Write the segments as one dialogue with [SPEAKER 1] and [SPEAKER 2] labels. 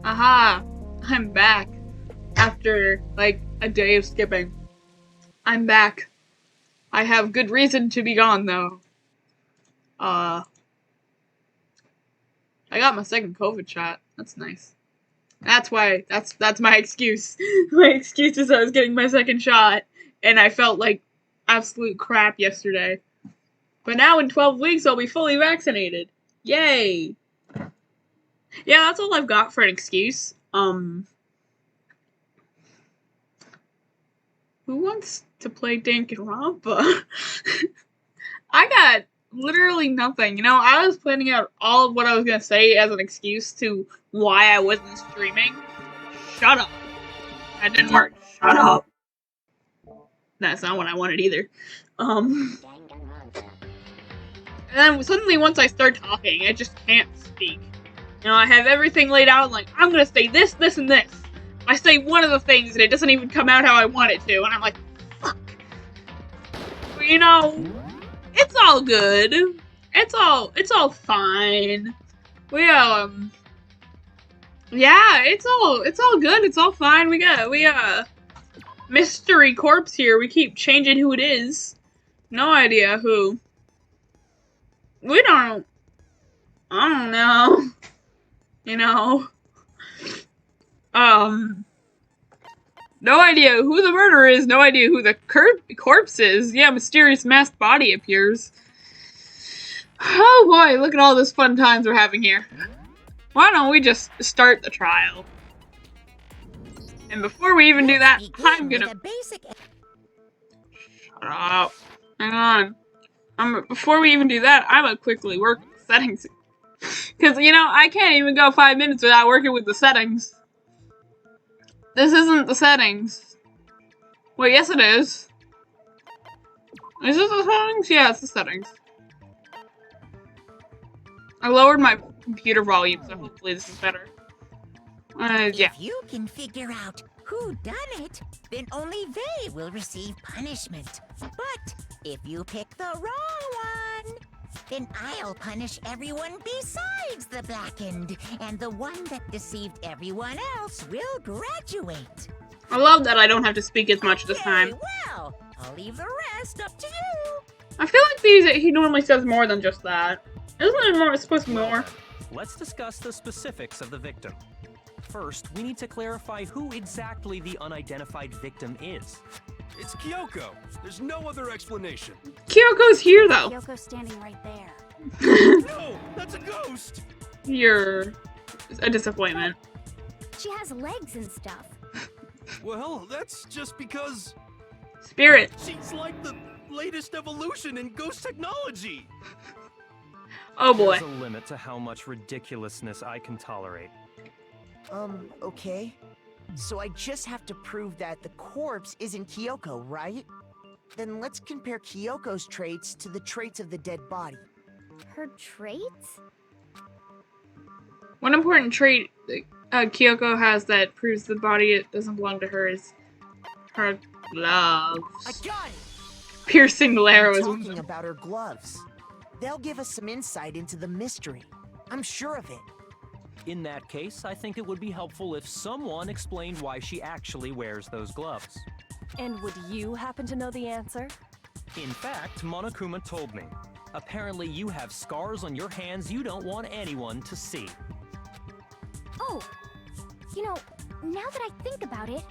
[SPEAKER 1] Aha! I'm back. After, like, a day of skipping. I'm back. I have good reason to be gone, though. I got my second COVID shot. That's nice. That's why, that's my excuse. My excuse is I was getting my second shot, and I felt like absolute crap yesterday. But now in 12 weeks, I'll be fully vaccinated. Yay! Yeah, that's all I've got for an excuse. Who wants to play Danganronpa? I got literally nothing. You know, I was planning out all of what I was gonna say as an excuse to why I wasn't streaming. Shut up. That didn't work. Shut up. That's not what I wanted either. And then suddenly once I start talking, I just can't speak. You know, I have everything laid out, like, I'm gonna say this, this, and this. I say one of the things, and it doesn't even come out how I want it to, and I'm like, fuck. But, you know, it's all good. It's all fine. Yeah, it's all good, it's all fine. We mystery corpse here. We keep changing who it is. No idea who. I don't know. You know. No idea who the murderer is, no idea who the corpse is. Yeah, mysterious masked body appears. Oh boy, look at all this fun times we're having here. Why don't we just start the trial? And before we even do that, I'm gonna... Shut up. Hang on. Before we even do that, I'm gonna quickly work with the settings. Because, you know, I can't even go 5 minutes without working with the settings. This isn't the settings. Wait, yes it is. Is this the settings? Yeah, it's the settings. I lowered my computer volume, so hopefully this is better. Yeah.
[SPEAKER 2] If you can figure out who done it, then only they will receive punishment. But if you pick the wrong one, then I'll punish everyone besides the blackened, and the one that deceived everyone else will graduate.
[SPEAKER 1] I love that I don't have to speak as much this time.
[SPEAKER 2] Well, I'll leave the rest up to you.
[SPEAKER 1] I feel like he normally says more than just that. Isn't it more? It's supposed to be more.
[SPEAKER 3] Let's discuss the specifics of the victim. First, we need to clarify who exactly the unidentified victim is.
[SPEAKER 4] It's Kyoko. There's no other explanation.
[SPEAKER 1] Kyoko's here, though.
[SPEAKER 5] Kyoko's standing right there.
[SPEAKER 4] No, that's a ghost.
[SPEAKER 1] You're a disappointment.
[SPEAKER 5] She has legs and stuff.
[SPEAKER 4] Well, that's just because
[SPEAKER 1] Spirit.
[SPEAKER 4] she's like the latest evolution in ghost technology.
[SPEAKER 1] Oh boy.
[SPEAKER 3] There's a limit to how much ridiculousness I can tolerate.
[SPEAKER 6] Okay. So I just have to prove that the corpse isn't Kyoko, right? Then let's compare Kyoko's traits to the traits of the dead body.
[SPEAKER 5] Her traits?
[SPEAKER 1] One important trait that Kyoko has that proves the body it doesn't belong to her is her gloves.
[SPEAKER 6] I got it!
[SPEAKER 1] Piercing the arrow is
[SPEAKER 6] Talking about her gloves. They'll give us some insight into the mystery. I'm sure of it.
[SPEAKER 3] In that case, I think it would be helpful if someone explained why she actually wears those gloves.
[SPEAKER 7] And would you happen to know the answer?
[SPEAKER 3] In fact, Monokuma told me. Apparently you have scars on your hands you don't want anyone to see.
[SPEAKER 5] Oh, you know, now that I think about it,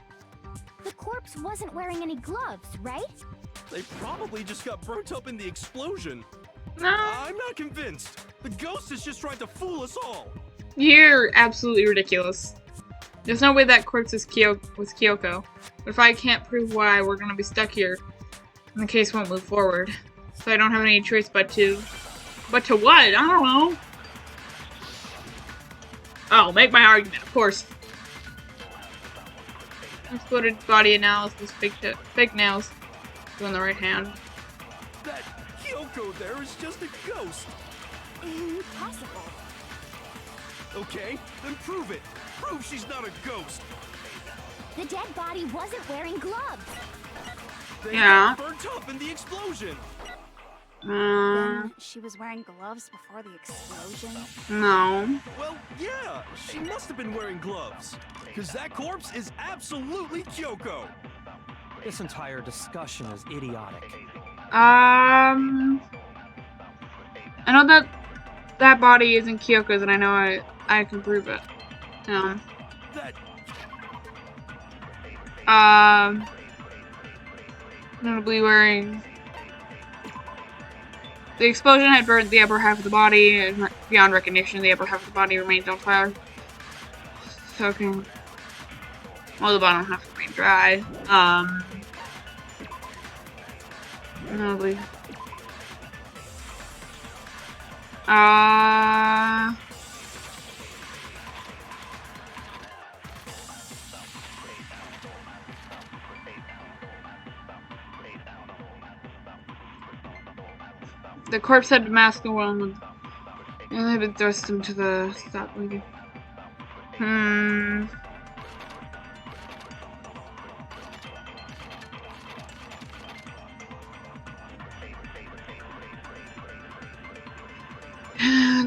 [SPEAKER 5] the corpse wasn't wearing any gloves, right?
[SPEAKER 4] They probably just got burnt up in the explosion.
[SPEAKER 1] No.
[SPEAKER 4] I'm not convinced. The ghost is just trying to fool us all.
[SPEAKER 1] You're absolutely ridiculous. There's no way that corpse is Kyoko. But if I can't prove why, we're gonna be stuck here. And the case won't move forward. So I don't have any choice but to... But to what? I don't know. Oh, make my argument, of course. Let's go to body analysis, fake nails. Doing the right hand.
[SPEAKER 4] That Kyoko there is just a ghost.
[SPEAKER 5] Impossible.
[SPEAKER 4] Okay, then prove it. Prove she's not a ghost.
[SPEAKER 5] The dead body wasn't wearing gloves.
[SPEAKER 4] They
[SPEAKER 1] Yeah.
[SPEAKER 4] got burnt up in the explosion.
[SPEAKER 5] Then she was wearing gloves before the explosion?
[SPEAKER 1] No.
[SPEAKER 4] Well, yeah, she must have been wearing gloves. Because that corpse is absolutely Kyoko.
[SPEAKER 3] This entire discussion is idiotic.
[SPEAKER 1] I know that body isn't Kyoko's, and I know I can prove it. Notably wearing. The explosion had burned the upper half of the body, and beyond recognition, the upper half of the body remained on fire. Soaking. Well, the bottom half remained dry. Notably. The corpse had masked the wound and had been thrust into the stop bleeding.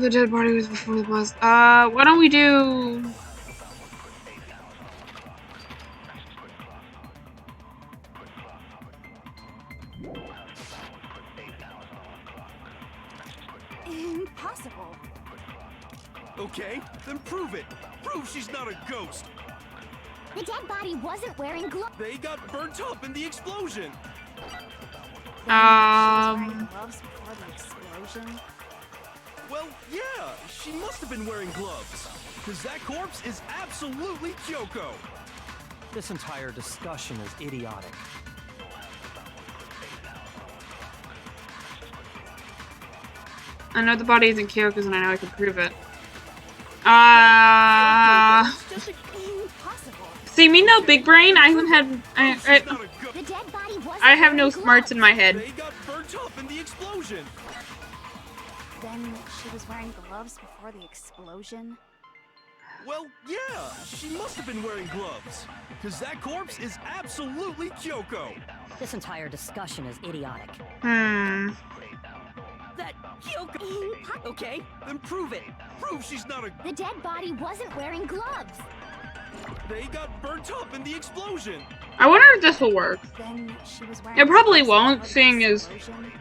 [SPEAKER 1] The dead body was before the blast. Why don't we do...
[SPEAKER 5] Impossible.
[SPEAKER 4] Okay, then prove it. Prove she's not a ghost.
[SPEAKER 5] The dead body wasn't wearing gloves.
[SPEAKER 4] They got burnt up in the explosion.
[SPEAKER 5] She was wearing gloves before the explosion?
[SPEAKER 4] Well, yeah, she must have been wearing gloves. Because that corpse is absolutely Kyoko.
[SPEAKER 3] This entire discussion is idiotic.
[SPEAKER 1] I know the body isn't Kyoko's, and I know I can prove it. See, me no big brain. I haven't had. I have no smarts in my head.
[SPEAKER 4] They got burnt up in the explosion.
[SPEAKER 5] Then she was wearing gloves before the explosion?
[SPEAKER 4] Well, yeah, she must have been wearing gloves. Because that corpse is absolutely Kyoko.
[SPEAKER 8] This entire discussion is idiotic.
[SPEAKER 2] That Kyoko. Okay, then prove it.
[SPEAKER 4] Prove she's not a...
[SPEAKER 5] The dead body wasn't wearing gloves.
[SPEAKER 4] They got burnt up in the explosion.
[SPEAKER 1] I wonder if this will work.
[SPEAKER 5] Then she was wearing
[SPEAKER 1] It probably
[SPEAKER 5] gloves
[SPEAKER 1] won't,
[SPEAKER 5] before the
[SPEAKER 1] seeing as...
[SPEAKER 5] explosion?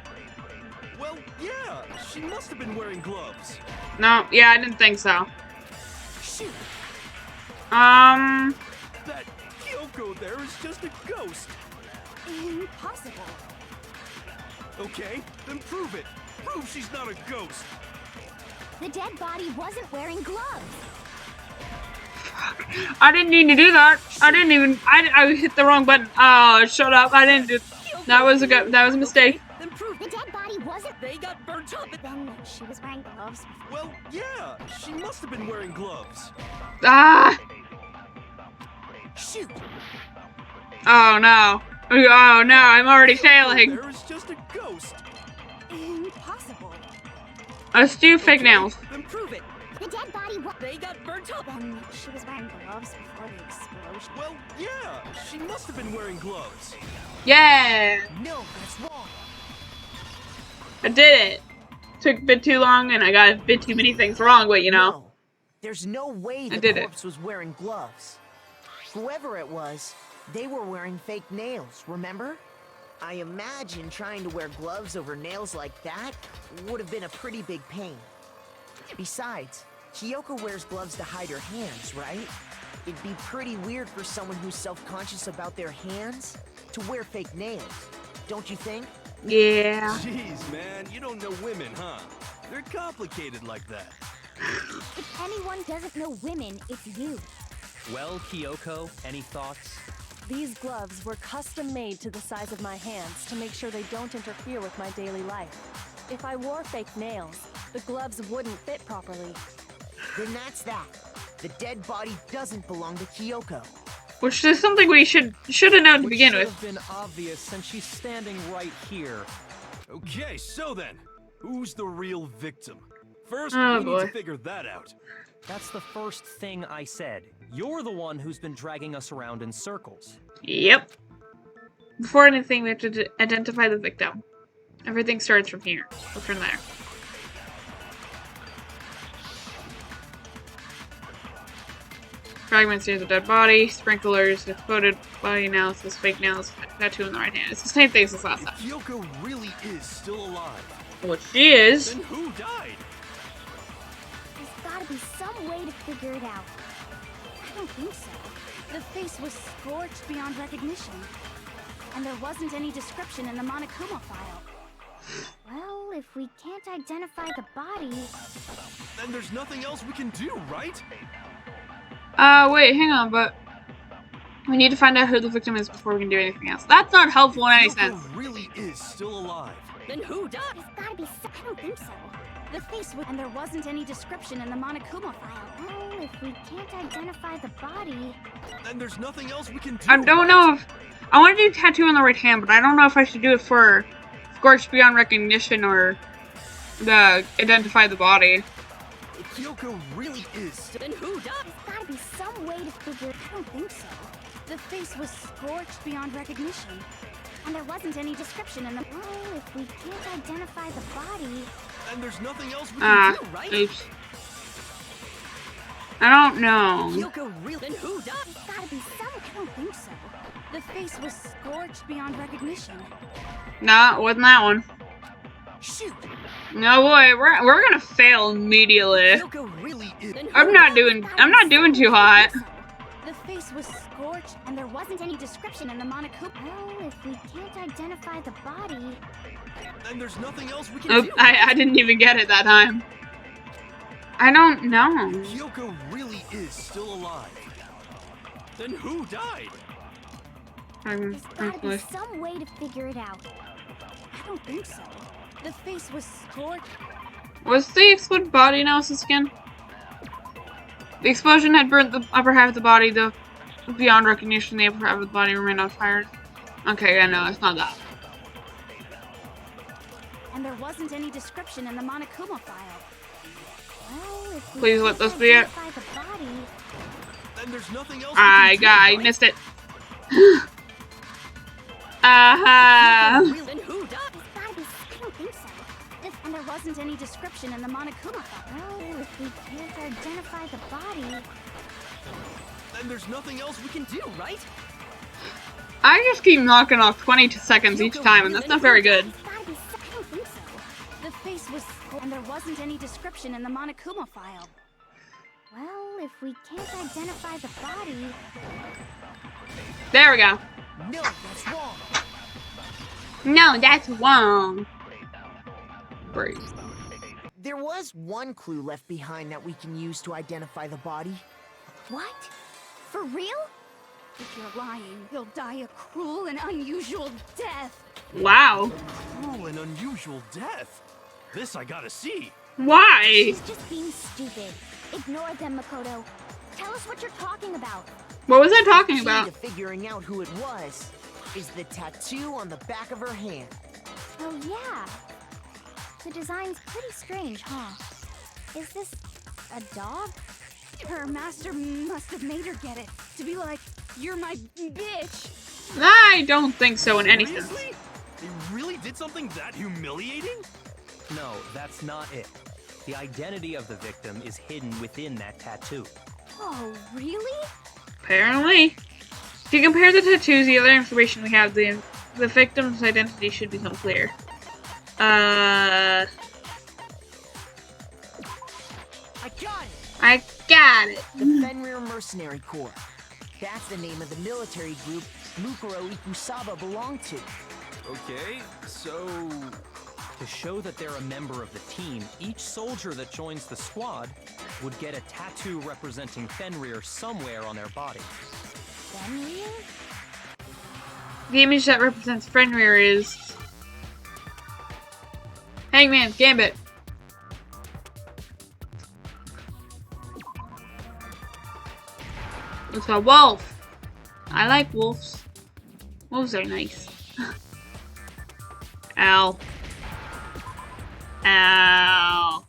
[SPEAKER 4] Well, yeah, she must have been wearing gloves.
[SPEAKER 1] No, yeah, I didn't think so.
[SPEAKER 4] Shoot.
[SPEAKER 1] That
[SPEAKER 4] Kyoko there is just a ghost.
[SPEAKER 5] Impossible.
[SPEAKER 4] Okay, then prove it. Prove she's not a ghost.
[SPEAKER 5] The dead body wasn't wearing gloves.
[SPEAKER 1] I didn't need to do that. I didn't even. I hit the wrong button. Oh, shut up! I didn't do. That was a mistake.
[SPEAKER 5] Then prove the dead body wasn't.
[SPEAKER 2] They got burnt up.
[SPEAKER 5] Then she was wearing gloves.
[SPEAKER 4] Well, yeah, she must have been wearing gloves.
[SPEAKER 5] Shoot.
[SPEAKER 1] Oh no! Oh no! I'm already failing.
[SPEAKER 4] There is just a ghost.
[SPEAKER 5] Impossible.
[SPEAKER 1] Let's do fake nails.
[SPEAKER 2] Then prove it.
[SPEAKER 5] The dead body was.
[SPEAKER 2] They got burnt up.
[SPEAKER 5] Then she was wearing gloves before the explosion.
[SPEAKER 4] Well, yeah, she must have been wearing gloves.
[SPEAKER 1] Yeah!
[SPEAKER 6] No, that's wrong.
[SPEAKER 1] I did it. Took a bit too long, and I got a bit too many things wrong, but you know.
[SPEAKER 6] No, there's no way the
[SPEAKER 1] did it.
[SPEAKER 6] corpse was wearing gloves. Whoever it was, they were wearing fake nails, remember? I imagine trying to wear gloves over nails like that would have been a pretty big pain. Besides, Kyoko wears gloves to hide her hands, right? It'd be pretty weird for someone who's self-conscious about their hands to wear fake nails, don't you think?
[SPEAKER 1] Yeah.
[SPEAKER 4] Jeez, man, you don't know women, huh? They're complicated like that.
[SPEAKER 5] If anyone doesn't know women, it's you.
[SPEAKER 3] Well, Kyoko, any thoughts?
[SPEAKER 7] These gloves were custom made to the size of my hands to make sure they don't interfere with my daily life. If I wore fake nails, the gloves wouldn't fit properly.
[SPEAKER 6] Then that's that. The dead body doesn't belong to Kyoko.
[SPEAKER 1] Which is something we should have known to begin with.
[SPEAKER 3] Which should have been obvious since she's standing right here.
[SPEAKER 4] Okay, so then, who's the real victim? First,
[SPEAKER 1] Oh,
[SPEAKER 4] we
[SPEAKER 1] boy.
[SPEAKER 4] need to figure that out.
[SPEAKER 3] That's the first thing I said. You're the one who's been dragging us around in circles.
[SPEAKER 1] Yep. Before anything, we have to identify the victim. Everything starts from here. Or from there. Fragments near the dead body, sprinklers, exploded body analysis, fake nails, tattoo in the right hand. It's the same thing as this last time.
[SPEAKER 4] If Kyoko really is still alive,
[SPEAKER 1] Well, she is.
[SPEAKER 4] then who died?
[SPEAKER 5] There's gotta be some way to figure it out. I don't think so. The face was scorched beyond recognition. And there wasn't any description in the Monokuma file. Well, if we can't identify the body...
[SPEAKER 4] Then there's nothing else we can do, right?
[SPEAKER 1] Wait, hang on, but... We need to find out who the victim is before we can do anything else. That's not helpful in any sense.
[SPEAKER 4] Kyoko really is still alive.
[SPEAKER 2] Then who died?
[SPEAKER 5] There's gotta be some... I don't think so. The face was... And there wasn't any description in the Monokuma file. Well, if we can't identify the body...
[SPEAKER 4] Then there's nothing else we can do.
[SPEAKER 1] I don't know if... I want to do tattoo on the right hand, but I don't know if I should do it for scorched beyond recognition or the identify the body.
[SPEAKER 4] If Kyoko really is...
[SPEAKER 2] Then who died?
[SPEAKER 5] There's gotta be some way to figure... I don't think so. The face was scorched beyond recognition. And there wasn't any description in the... Well, if we can't identify the body...
[SPEAKER 4] Then there's nothing else we can do, right?
[SPEAKER 1] Oops. I don't know.
[SPEAKER 2] Kyoko really? Then who died?
[SPEAKER 5] There's gotta be some... I don't think so. The face was scorched beyond recognition.
[SPEAKER 1] No, it wasn't that one.
[SPEAKER 2] Shoot!
[SPEAKER 1] No boy, we're gonna fail immediately.
[SPEAKER 2] Kyoko really is.
[SPEAKER 1] I'm not doing too hot.
[SPEAKER 5] The face was scorched, and there wasn't any description in the Monokuma. Well, if we can't identify the body...
[SPEAKER 4] Then there's nothing else we can
[SPEAKER 1] Oop,
[SPEAKER 4] do.
[SPEAKER 1] I didn't even get it that time. I don't know.
[SPEAKER 4] Kyoko really is still alive. Then who died?
[SPEAKER 5] There's gotta be some way to figure it out. I don't think so. The face was scorched.
[SPEAKER 1] What's the exploded body analysis again? The explosion had burnt the upper half of the body, the beyond recognition, the upper half of the body remained unfired. Okay, yeah, no, it's not that.
[SPEAKER 5] And there wasn't any description in the Monokuma file. Well, if we
[SPEAKER 1] Please let
[SPEAKER 5] can't
[SPEAKER 1] this be it.
[SPEAKER 5] identify the body...
[SPEAKER 4] Then there's nothing else
[SPEAKER 1] I missed it.
[SPEAKER 2] Then who died?
[SPEAKER 5] There's gotta be... I don't think so. And there wasn't any description in the Monokuma file. Well, if we can't identify the body...
[SPEAKER 4] Then there's nothing else we can do, right?
[SPEAKER 1] I just keep knocking off 20 seconds each time, and that's not very good.
[SPEAKER 5] There's gotta be... I don't think so. The face was... And there wasn't any description in the Monokuma file. Well, if we can't identify the body...
[SPEAKER 1] There we go.
[SPEAKER 6] No, that's wrong.
[SPEAKER 1] No, that's wrong. Breathe.
[SPEAKER 6] There was one clue left behind that we can use to identify the body.
[SPEAKER 5] What? For real? If you're lying, he'll die a cruel and unusual death.
[SPEAKER 1] Wow.
[SPEAKER 4] Cruel and unusual death. This I gotta see.
[SPEAKER 1] Why?
[SPEAKER 5] She's just being stupid. Ignore them, Makoto. Tell us what you're talking about.
[SPEAKER 1] What was I talking
[SPEAKER 6] Key
[SPEAKER 1] about?
[SPEAKER 6] to figuring out who it was is the tattoo on the back of her hand.
[SPEAKER 5] Oh, yeah. The design's pretty strange, huh? Is this a dog? Her master must have made her get it. To be like, you're my bitch.
[SPEAKER 1] I don't think so in any sense.
[SPEAKER 4] Seriously? They really did something that humiliating?
[SPEAKER 3] No, that's not it. The identity of the victim is hidden within that tattoo.
[SPEAKER 5] Oh, really?
[SPEAKER 1] Apparently. If you compare the tattoos, the other information we have, the victim's identity should become clear.
[SPEAKER 6] I got it!
[SPEAKER 1] I got it.
[SPEAKER 6] The Fenrir Mercenary Corps. That's the name of the military group Mukuro Ikusaba belonged to.
[SPEAKER 4] Okay, so...
[SPEAKER 3] To show that they're a member of the team, each soldier that joins the squad would get a tattoo representing Fenrir somewhere on their body.
[SPEAKER 5] Fenrir?
[SPEAKER 1] The image that represents Fenrir is... Hangman's Gambit. It's a wolf. I like wolves. Wolves are nice. Ow. Ow.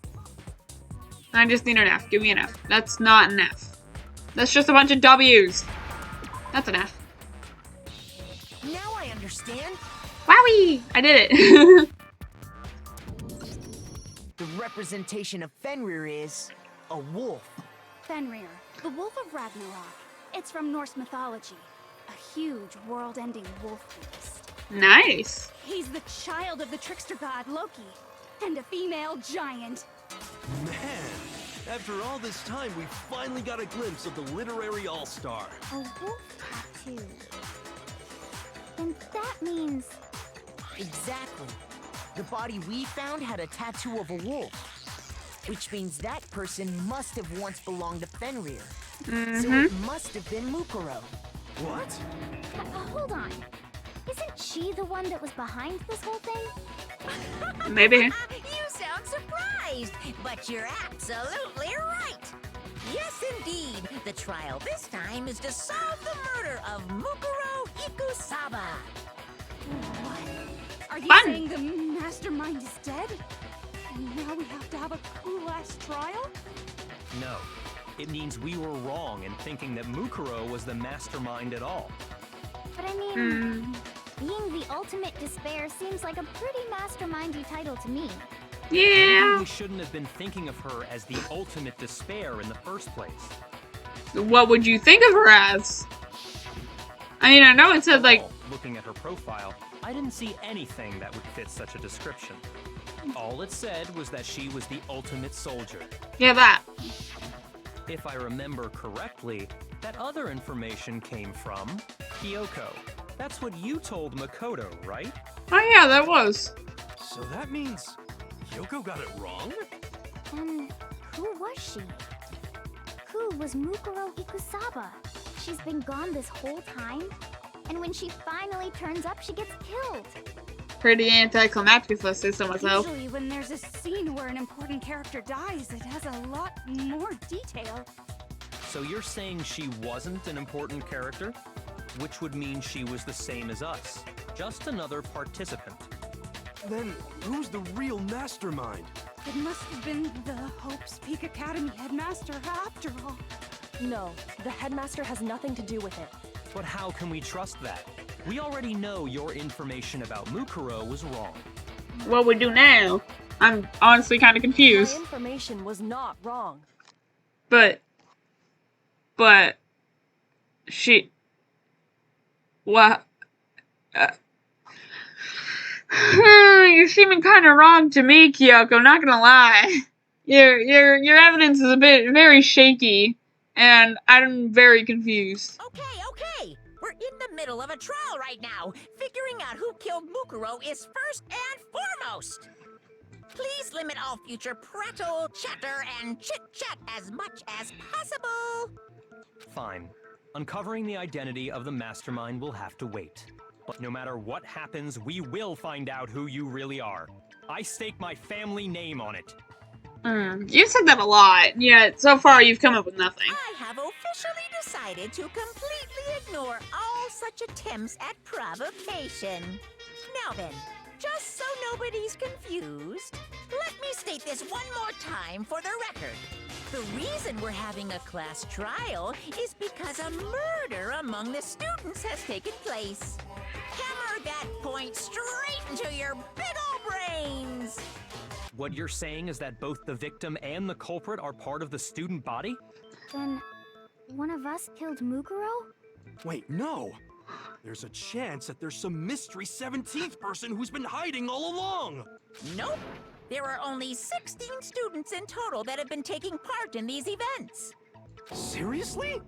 [SPEAKER 1] I just need an F. Give me an F. That's not an F. That's just a bunch of W's. That's an F.
[SPEAKER 6] Now I understand.
[SPEAKER 1] Wowie! I did it.
[SPEAKER 6] The representation of Fenrir is a wolf.
[SPEAKER 5] Fenrir, the Wolf of Ragnarok. It's from Norse mythology. A huge, world-ending wolf beast.
[SPEAKER 1] Nice.
[SPEAKER 5] He's the child of the trickster god Loki, and a female giant.
[SPEAKER 4] Man, after all this time, we finally got a glimpse of the literary all-star.
[SPEAKER 5] A wolf tattoo. And that means...
[SPEAKER 6] Exactly. The body we found had a tattoo of a wolf, which means that person must have once belonged to Fenrir. So it must have been Mukuro.
[SPEAKER 4] What?
[SPEAKER 5] Hold on. Isn't she the one that was behind this whole thing?
[SPEAKER 1] Maybe.
[SPEAKER 2] You sound surprised, but you're absolutely right. Yes, indeed. The trial this time is to solve the murder of Mukuro Ikusaba.
[SPEAKER 5] What? Are you
[SPEAKER 1] Fun.
[SPEAKER 5] saying the mastermind is dead? And now we have to have a cool-ass trial?
[SPEAKER 3] No. It means we were wrong in thinking that Mukuro was the mastermind at all.
[SPEAKER 5] But I mean, being the ultimate despair seems like a pretty mastermindy title to me.
[SPEAKER 3] Maybe
[SPEAKER 1] Yeah.
[SPEAKER 3] we shouldn't have been thinking of her as the ultimate despair in the first place.
[SPEAKER 1] What would you think of her as? I mean, I know it said like.
[SPEAKER 3] Looking at her profile, I didn't see anything that would fit such a description. All it said was that she was the ultimate soldier.
[SPEAKER 1] Yeah, that.
[SPEAKER 3] If I remember correctly, that other information came from Kyoko. That's what you told Makoto, right?
[SPEAKER 1] Oh yeah, that was.
[SPEAKER 4] So that means Kyoko got it wrong?
[SPEAKER 5] And who was she? Who was Mukuro Ikusaba? She's been gone this whole time? And when she finally turns up, she gets killed.
[SPEAKER 1] Pretty anticlimactic, if I say so myself.
[SPEAKER 5] Usually when there's a scene where an important character dies, it has a lot more detail.
[SPEAKER 3] So you're saying she wasn't an important character? Which would mean she was the same as us. Just another participant.
[SPEAKER 4] Then who's the real mastermind?
[SPEAKER 5] It must have been the Hope's Peak Academy headmaster after all.
[SPEAKER 7] No, the headmaster has nothing to do with it.
[SPEAKER 3] But how can we trust that? We already know your information about Mukuro was wrong.
[SPEAKER 1] What we do now? I'm honestly kind of
[SPEAKER 7] My
[SPEAKER 1] confused.
[SPEAKER 7] information was not wrong.
[SPEAKER 1] But she. What? You're seeming kind of wrong to me, Kyoko. Not gonna lie. Your evidence is very shaky, and I'm very confused.
[SPEAKER 2] Okay. We're in the middle of a trial right now. Figuring out who killed Mukuro is first and foremost. Please limit all future prattle, chatter, and chit-chat as much as possible.
[SPEAKER 3] Fine. Uncovering the identity of the mastermind will have to wait. But no matter what happens, we will find out who you really are. I stake my family name on it.
[SPEAKER 1] You've said that a lot, yet so far you've come up with nothing.
[SPEAKER 2] I have officially decided to completely ignore all such attempts at provocation. Now then, just so nobody's confused, let me state this one more time for the record. The reason we're having a class trial is because a murder among the students has taken place. Hammer that point straight into your big ol' brains!
[SPEAKER 3] What you're saying is that both the victim and the culprit are part of the student body?
[SPEAKER 5] Then, one of us killed Mukuro?
[SPEAKER 4] Wait, no! There's a chance that there's some mystery 17th person who's been hiding all along!
[SPEAKER 2] Nope. There are only 16 students in total that have been taking part in these events.
[SPEAKER 4] Seriously?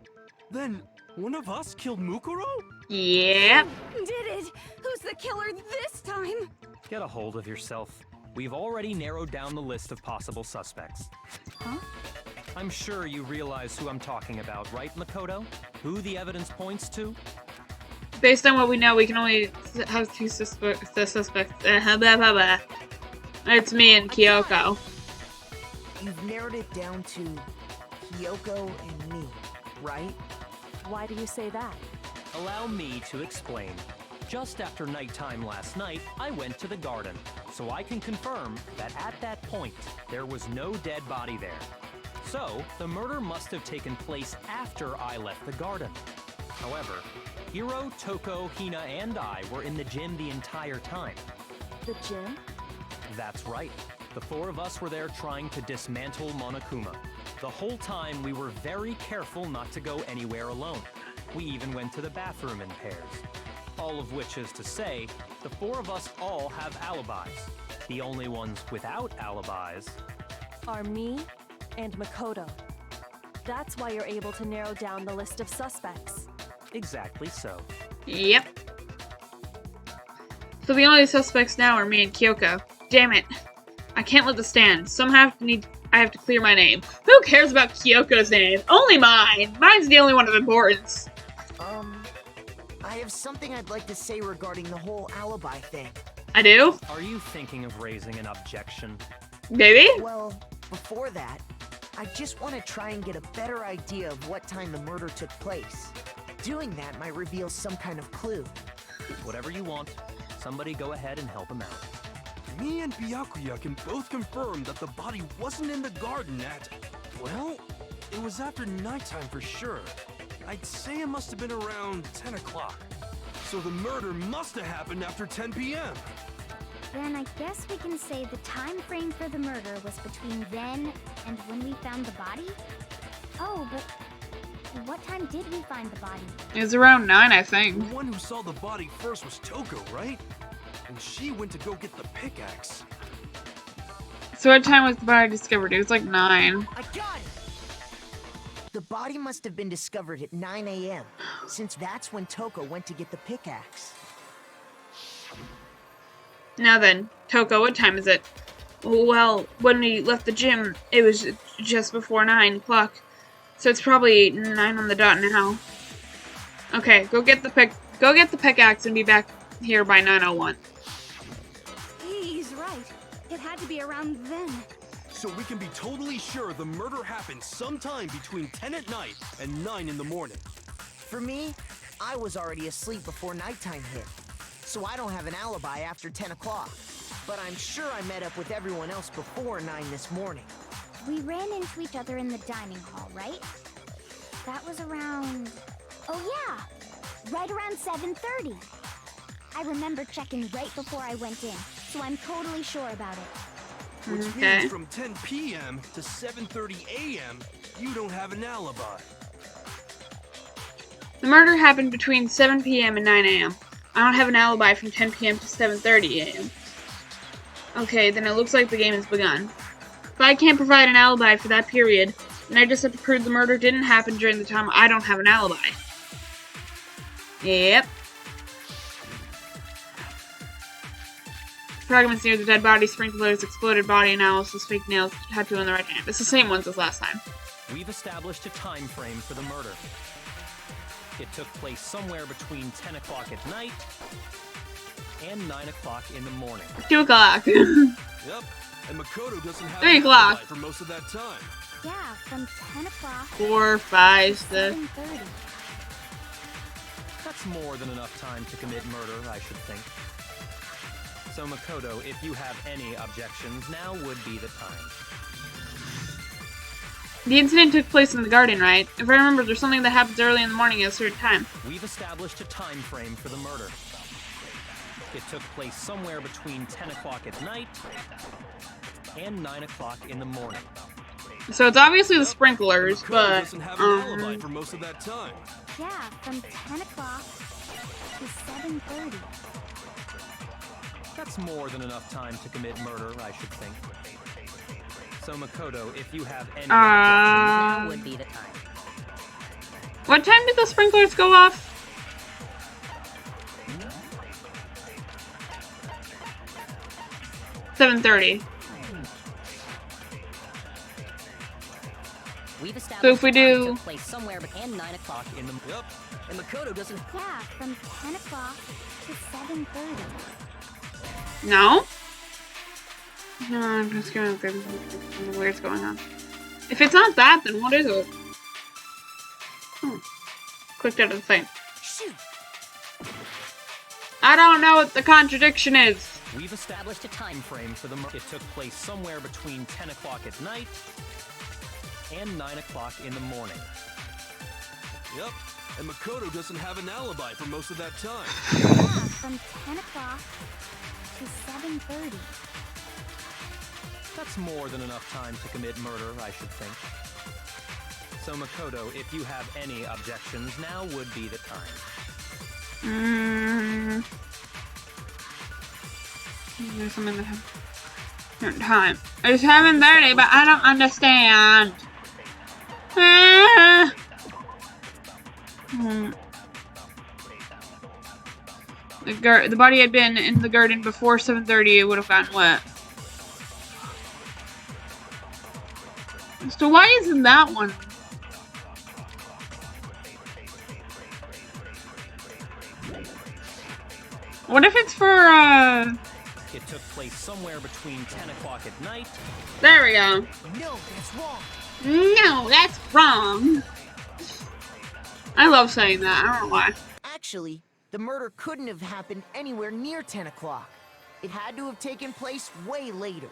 [SPEAKER 4] Then one of us killed Mukuro?
[SPEAKER 1] Yep.
[SPEAKER 5] Did it! Who's the killer this time?
[SPEAKER 3] Get a hold of yourself. We've already narrowed down the list of possible suspects.
[SPEAKER 5] Huh?
[SPEAKER 3] I'm sure you realize who I'm talking about, right, Makoto? Who the evidence points to?
[SPEAKER 1] Based on what we know, we can only have two suspects. It's me and Kyoko.
[SPEAKER 6] You've narrowed it down to Kyoko and me, right?
[SPEAKER 7] Why do you say that?
[SPEAKER 3] Allow me to explain. Just after nighttime last night, I went to the garden, so I can confirm that at that point, there was no dead body there. So, the murder must have taken place after I left the garden. However, Hiro, Toko, Hina, and I were in the gym the entire time.
[SPEAKER 7] The gym?
[SPEAKER 3] That's right. The four of us were there trying to dismantle Monokuma. The whole time, we were very careful not to go anywhere alone. We even went to the bathroom in pairs. All of which is to say, the four of us all have alibis. The only ones without alibis
[SPEAKER 7] Are me and Makoto. That's why you're able to narrow down the list of suspects.
[SPEAKER 3] exactly so.
[SPEAKER 1] Yep. So the only suspects now are me and Kyoko. Damn it. I can't let this stand. Somehow I have to clear my name. Who cares about Kyoko's name? Only mine. Mine's the only one of importance.
[SPEAKER 6] I have something I'd like to say regarding the whole alibi thing.
[SPEAKER 1] I do?
[SPEAKER 3] Are you thinking of raising an objection?
[SPEAKER 1] Maybe?
[SPEAKER 6] Well, before that, I just want to try and get a better idea of what time the murder took place. Doing that might reveal some kind of clue.
[SPEAKER 3] Whatever you want. Somebody go ahead and help him out.
[SPEAKER 4] Me and Byakuya can both confirm that the body wasn't in the garden at... Well, it was after nighttime for sure. I'd say it must have been around 10 o'clock. So the murder must have happened after 10 p.m.
[SPEAKER 5] Then I guess we can say the time frame for the murder was between then and when we found the body? Oh, but what time did we find the body?
[SPEAKER 1] It was around 9, I
[SPEAKER 4] The
[SPEAKER 1] think.
[SPEAKER 4] one who saw the body first was Toko, right? And she went to go get the pickaxe.
[SPEAKER 1] So what time was the body discovered? It was like 9.
[SPEAKER 6] I got it! The body must have been discovered at 9 a.m., since that's when Toko went to get the pickaxe.
[SPEAKER 1] Now then, Toko, what time is it? Well, when we left the gym, it was just before 9 o'clock. So it's probably 9 on the dot now. Okay, go get the pickaxe and be back here by 9:01.
[SPEAKER 5] He's right. It had to be around then.
[SPEAKER 4] So we can be totally sure the murder happened sometime between 10 at night and 9 in the morning.
[SPEAKER 6] For me, I was already asleep before nighttime hit, so I don't have an alibi after 10 o'clock. But I'm sure I met up with everyone else before 9 this morning.
[SPEAKER 5] We ran into each other in the dining hall, right? That was around... Oh yeah! Right around 7:30. I remember checking right before I went in, so I'm totally sure about it.
[SPEAKER 4] Which
[SPEAKER 1] Okay.
[SPEAKER 4] means from 10 p.m. to 7:30 a.m., you don't have an alibi.
[SPEAKER 1] The murder happened between 7 p.m. and 9 a.m. I don't have an alibi from 10 p.m. to 7:30 a.m. Okay, then it looks like the game has begun. If I can't provide an alibi for that period, then I just have to prove the murder didn't happen during the time I don't have an alibi. Yep. Fragments near the dead body, sprinklers, exploded body analysis, fake nails, tattoo on the right hand. It's the same ones as last time.
[SPEAKER 3] We've established a time frame for the murder. It took place somewhere between 10 o'clock at night and 9 o'clock in the morning.
[SPEAKER 1] 2 o'clock.
[SPEAKER 4] Yep, and Makoto doesn't have
[SPEAKER 1] 3
[SPEAKER 4] an
[SPEAKER 1] o'clock.
[SPEAKER 4] alibi for most of that time.
[SPEAKER 5] Yeah, from 10 o'clock
[SPEAKER 1] 4, 5, 6.
[SPEAKER 5] 7:30.
[SPEAKER 3] That's more than enough time to commit murder, I should think. So Makoto, if you have any objections, now would be the time.
[SPEAKER 1] The incident took place in the garden, right? If I remember, there's something that happens early in the morning at a certain time.
[SPEAKER 3] We've established a time frame for the murder. It took place somewhere between 10 o'clock at night and 9 o'clock in the morning.
[SPEAKER 1] So it's obviously the sprinklers,
[SPEAKER 4] Makoto
[SPEAKER 1] but,
[SPEAKER 4] doesn't have an alibi for most of that time.
[SPEAKER 5] Yeah, from 10 o'clock to 7:30.
[SPEAKER 3] That's more than enough time to commit murder, I should think. So Makoto, if you have any objections, now would be the time.
[SPEAKER 1] What time did the sprinklers go off? "7:30.
[SPEAKER 8] We've established
[SPEAKER 1] So if we
[SPEAKER 8] the party
[SPEAKER 1] do-
[SPEAKER 8] took place somewhere between 9 o'clock in the...
[SPEAKER 4] Yep.
[SPEAKER 8] And Makoto doesn't...
[SPEAKER 5] Yeah, from 10 o'clock to 7:30.
[SPEAKER 1] No? No, I'm just gonna think something weird's going on. If it's not that, then what is it? Clicked out of the thing.
[SPEAKER 6] Shoot!
[SPEAKER 1] I don't know what the contradiction is.
[SPEAKER 3] We've established a time frame for the murder. It took place somewhere between 10 o'clock at night and 9 o'clock in the morning.
[SPEAKER 4] Yep, and Makoto doesn't have an alibi for most of that time.
[SPEAKER 5] Yeah, from 10 o'clock to 7:30.
[SPEAKER 3] That's more than enough time to commit murder, I should think. So Makoto, if you have any objections, now would be the time.
[SPEAKER 1] There's something that happened. Time. It's 7:30, but I don't understand. The body had been in the garden before 7:30. It would have gotten wet. So why isn't that one? What if it's for
[SPEAKER 3] It took place somewhere between 10 o'clock at night.
[SPEAKER 1] There we go.
[SPEAKER 6] No, that's wrong.
[SPEAKER 1] No, that's wrong. I love saying that. I don't know why.
[SPEAKER 6] Actually, the murder couldn't have happened anywhere near 10 o'clock. It had to have taken place way later.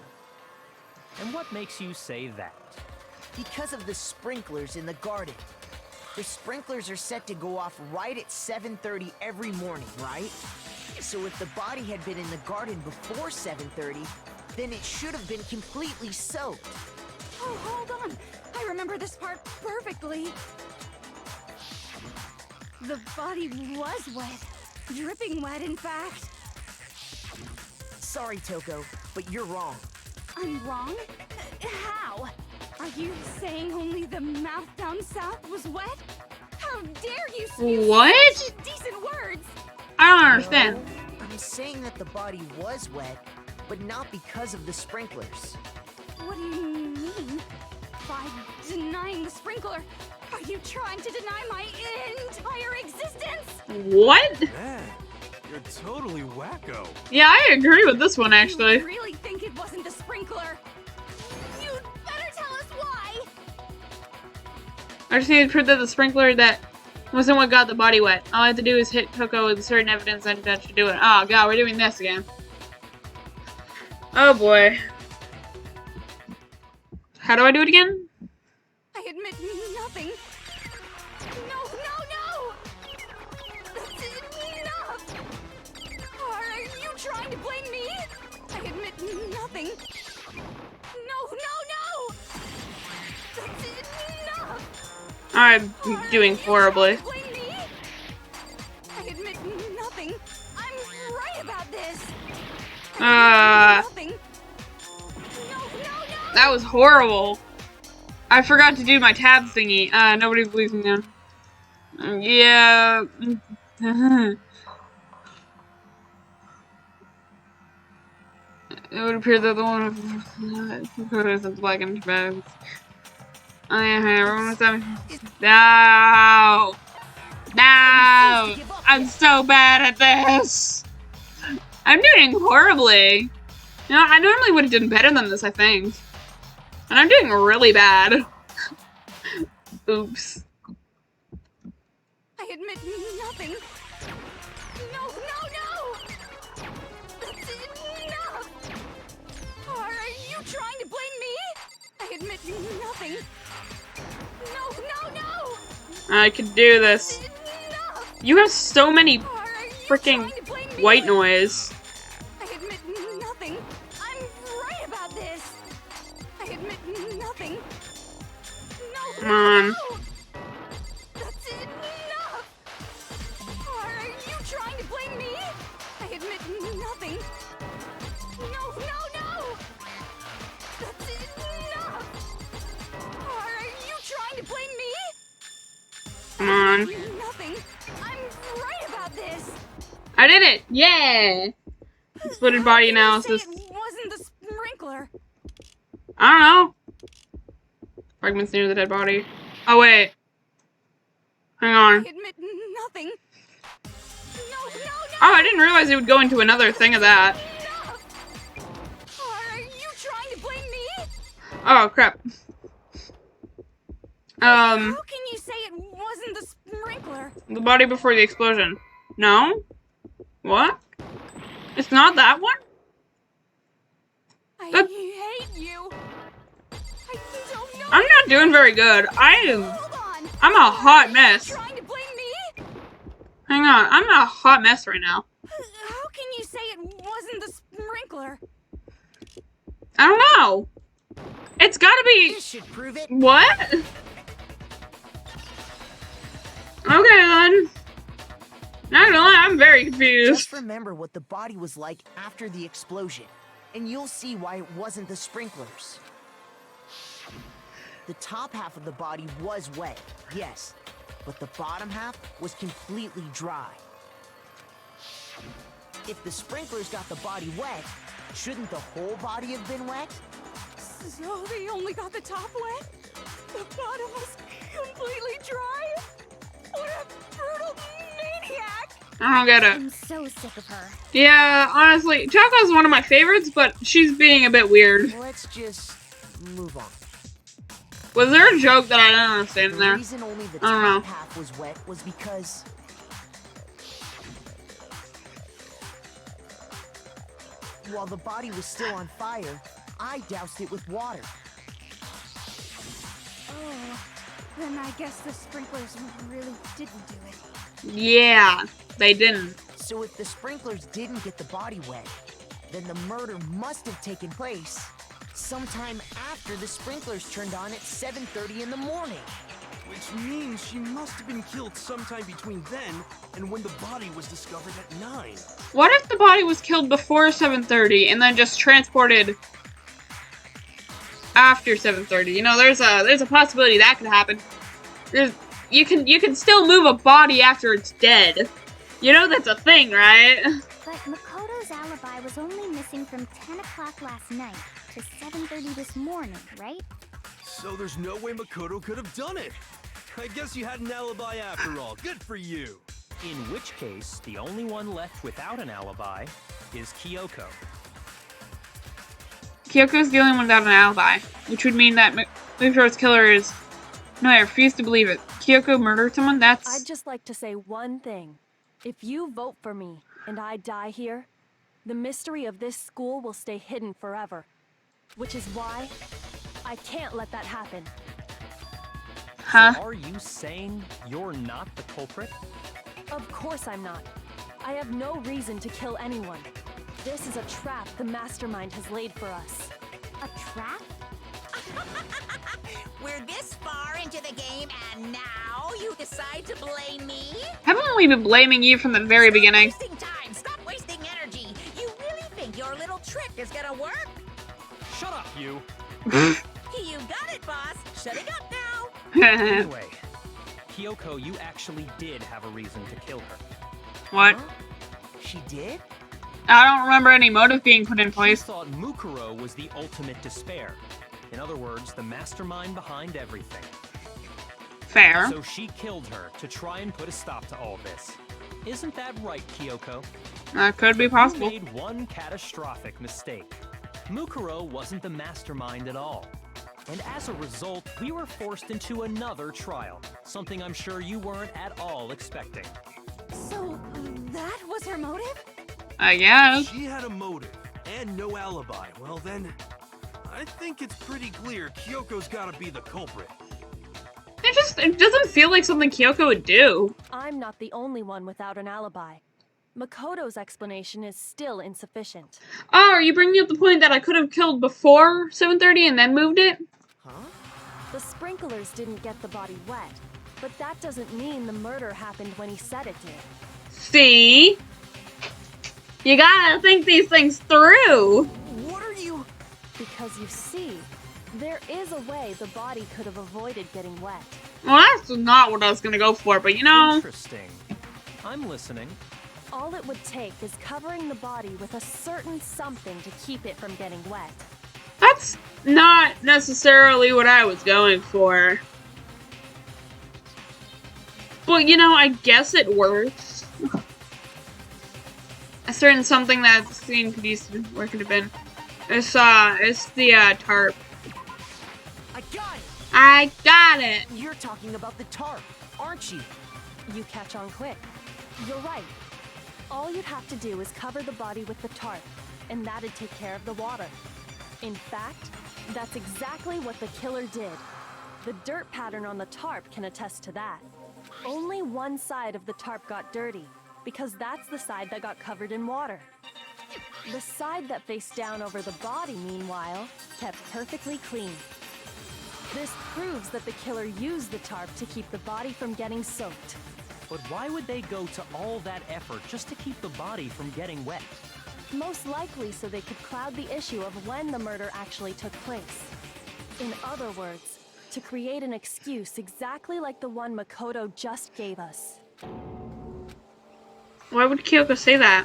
[SPEAKER 3] And what makes you say that?
[SPEAKER 6] Because of the sprinklers in the garden. The sprinklers are set to go off right at 7:30 every morning, right? So if the body had been in the garden before 7:30, then it should have been completely soaked.
[SPEAKER 5] Oh, hold on. I remember this part perfectly. The body was wet. Dripping wet, in fact.
[SPEAKER 6] Sorry, Toko, but you're wrong.
[SPEAKER 5] I'm wrong? How? Are you saying only the mouth down south was wet? How dare you spew
[SPEAKER 1] What?
[SPEAKER 5] such decent words?
[SPEAKER 1] I don't understand.
[SPEAKER 6] No, I'm saying that the body was wet, but not because of the sprinklers.
[SPEAKER 5] What do you mean? By denying the sprinkler, are you trying to deny my entire existence?
[SPEAKER 1] What?
[SPEAKER 4] Man, you're totally wacko.
[SPEAKER 1] Yeah, I agree with this one actually.
[SPEAKER 5] You really think it wasn't the sprinkler? You'd better tell us why!
[SPEAKER 1] I just need to prove that the sprinkler that wasn't what got the body wet. All I have to do is hit Coco with certain evidence and that should do it. Oh god, we're doing this again. Oh boy. How do I do it again?
[SPEAKER 5] I admit nothing. No, no, no! That's enough! Are you trying to blame me? I admit nothing. No, no, no! That's enough!
[SPEAKER 1] I'm doing horribly.
[SPEAKER 5] Are you trying to blame me? I admit nothing. I'm right about this. Nothing. No, no, no!
[SPEAKER 1] That was horrible. I forgot to do my tab thingy. Nobody believes me now. Yeah. It would appear that the one of black and bags. Oh yeah, everyone was having. No! No! I'm so bad at this! I'm doing horribly. You know, I normally would have done better than this, I think. And I'm doing really bad. Oops.
[SPEAKER 5] I admit nothing. No, no, no! That's enough! Are you trying to blame me? I admit nothing. No, no, no!
[SPEAKER 1] I can do this.
[SPEAKER 5] Enough!
[SPEAKER 1] You have so many
[SPEAKER 5] Are you
[SPEAKER 1] freaking
[SPEAKER 5] trying to blame me?
[SPEAKER 1] white noise.
[SPEAKER 5] I admit nothing. I'm right about this. I admit nothing. No,
[SPEAKER 1] Come on.
[SPEAKER 5] no! That's enough! Are you trying to blame me? I admit nothing. No, no, no! That's enough! Are you trying to blame me?
[SPEAKER 1] Come on.
[SPEAKER 5] Nothing. I'm right about this.
[SPEAKER 1] I did it! Yeah! Exploded body analysis.
[SPEAKER 5] Say it wasn't the sprinkler.
[SPEAKER 1] I don't know. Fragments near the dead body. Oh, wait. Hang
[SPEAKER 5] I
[SPEAKER 1] on.
[SPEAKER 5] admit nothing. No, no, no!
[SPEAKER 1] Oh, I didn't realize it would go into another thing of that.
[SPEAKER 5] Enough! Are you trying to blame me?
[SPEAKER 1] Oh, crap.
[SPEAKER 5] How can you say it wasn't the sprinkler?
[SPEAKER 1] The body before the explosion. No? What? It's not that one?
[SPEAKER 5] I
[SPEAKER 1] That-
[SPEAKER 5] hate you. I don't know.
[SPEAKER 1] I'm not doing very good.
[SPEAKER 5] Hold on.
[SPEAKER 1] I'm a hot mess.
[SPEAKER 5] Trying to blame me?
[SPEAKER 1] Hang on. I'm a hot mess right now.
[SPEAKER 5] How can you say it wasn't the sprinkler?
[SPEAKER 1] I don't know. It's gotta be.
[SPEAKER 6] This should prove it.
[SPEAKER 1] What? Okay then. Not gonna lie, I'm very confused.
[SPEAKER 6] Just remember what the body was like after the explosion, and you'll see why it wasn't the sprinklers. The top half of the body was wet, yes, but the bottom half was completely dry. If the sprinklers got the body wet, shouldn't the whole body have been wet?
[SPEAKER 7] So they only got the top wet? The bottom was completely dry? What a brutal maniac!
[SPEAKER 1] I don't get it.
[SPEAKER 5] I'm so sick of her.
[SPEAKER 1] Yeah, honestly, Choco's one of my favorites, but she's being a bit weird.
[SPEAKER 6] Let's just move on.
[SPEAKER 1] Was there a joke that I didn't understand in
[SPEAKER 6] The
[SPEAKER 1] there?
[SPEAKER 6] reason only the
[SPEAKER 1] I don't know.
[SPEAKER 6] top half was wet was because while the body was still on fire, I doused it with water.
[SPEAKER 5] Oh, then I guess the sprinklers really didn't do it.
[SPEAKER 1] Yeah, they didn't.
[SPEAKER 6] So if the sprinklers didn't get the body wet, then the murder must have taken place sometime after the sprinklers turned on at 7:30 in the morning.
[SPEAKER 4] Which means she must have been killed sometime between then and when the body was discovered at 9.
[SPEAKER 1] What if the body was killed before 7:30 and then just transported after 7:30? You know, there's a possibility that could happen. You can still move a body after it's dead. You know that's a thing, right?
[SPEAKER 5] But Makoto's alibi was only missing from 10 o'clock last night to 7:30 this morning, right?
[SPEAKER 4] So there's no way Makoto could have done it. I guess you had an alibi after all. Good for you.
[SPEAKER 3] In which case, the only one left without an alibi is Kyoko.
[SPEAKER 1] Kyoko's the only one without an alibi, which would mean that Mukuro's killer is... No, I refuse to believe it. Kyoko murdered someone?
[SPEAKER 7] I'd
[SPEAKER 1] That's...
[SPEAKER 7] just like to say one thing. If you vote for me and I die here, the mystery of this school will stay hidden forever. Which is why I can't let that happen.
[SPEAKER 1] Huh?
[SPEAKER 3] So are you saying you're not the culprit?
[SPEAKER 7] Of course I'm not. I have no reason to kill anyone. This is a trap the mastermind has laid for us.
[SPEAKER 5] A trap?
[SPEAKER 2] We're this far into the game, and now you decide to blame me?
[SPEAKER 1] Haven't we been blaming you from the very beginning?
[SPEAKER 2] Stop wasting time. Stop wasting energy. You really think your little trick is gonna work?
[SPEAKER 3] Shut up, you!
[SPEAKER 2] You got it, boss. Shutting up now.
[SPEAKER 3] Anyway, Kyoko, you actually did have a reason to kill her.
[SPEAKER 1] What?
[SPEAKER 6] Huh? She did?
[SPEAKER 1] I don't remember any motive being put in
[SPEAKER 3] She
[SPEAKER 1] place.
[SPEAKER 3] thought Mukuro was the ultimate despair. In other words, the mastermind behind everything.
[SPEAKER 1] Fair.
[SPEAKER 3] So she killed her to try and put a stop to all this. Isn't that right, Kyoko?
[SPEAKER 1] That could be
[SPEAKER 3] You
[SPEAKER 1] possible.
[SPEAKER 3] made one catastrophic mistake. Mukuro wasn't the mastermind at all. And as a result, we were forced into another trial, something I'm sure you weren't at all expecting.
[SPEAKER 7] So, that was her motive?
[SPEAKER 1] I guess.
[SPEAKER 4] She had a motive and no alibi. Well then, I think it's pretty clear Kyoko's gotta be the culprit.
[SPEAKER 1] It doesn't feel like something Kyoko would do.
[SPEAKER 7] I'm not the only one without an alibi. Makoto's explanation is still insufficient.
[SPEAKER 1] Oh, are you bringing up the point that I could have killed before 7:30 and then moved it?
[SPEAKER 6] Huh?
[SPEAKER 7] The sprinklers didn't get the body wet, but that doesn't mean the murder happened when he said it did.
[SPEAKER 1] See? You gotta think these things through.
[SPEAKER 6] What are you...
[SPEAKER 7] Because you see, there is a way the body could have avoided getting wet.
[SPEAKER 1] Well, that's not what I was gonna go for, but you know.
[SPEAKER 3] Interesting. I'm listening.
[SPEAKER 7] All it would take is covering the body with a certain something to keep it from getting wet.
[SPEAKER 1] That's not necessarily what I was going for. But, you know, I guess it works. A certain something that scene could use to where could have been. It's the tarp.
[SPEAKER 6] I got it!
[SPEAKER 1] I got it!
[SPEAKER 6] You're talking about the tarp, aren't you?
[SPEAKER 7] You catch on quick. You're right. All you'd have to do is cover the body with the tarp, and that'd take care of the water. In fact, that's exactly what the killer did. The dirt pattern on the tarp can attest to that. Only one side of the tarp got dirty, because that's the side that got covered in water. The side that faced down over the body, meanwhile, kept perfectly clean. This proves that the killer used the tarp to keep the body from getting soaked.
[SPEAKER 3] But why would they go to all that effort just to keep the body from getting wet?
[SPEAKER 7] Most likely so they could cloud the issue of when the murder actually took place. In other words, to create an excuse exactly like the one Makoto just gave us.
[SPEAKER 1] Why would Kyoko say that?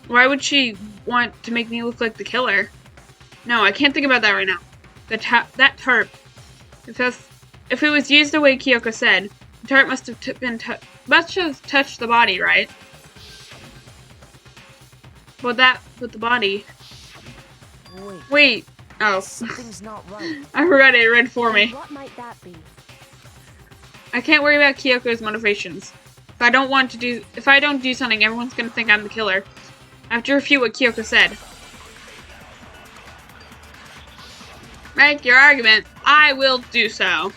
[SPEAKER 1] Why would she want to make me look like the killer? No, I can't think about that right now. That tarp. If it was used the way Kyoko said, the tarp must have touched the body, right? But the body. Wait. Oh.
[SPEAKER 6] Something's not right.
[SPEAKER 1] I forgot it read for me.
[SPEAKER 7] What might that be?
[SPEAKER 1] I can't worry about Kyoko's motivations. If I don't do something, everyone's gonna think I'm the killer. I have to refute what Kyoko said. Make your argument. I will do so.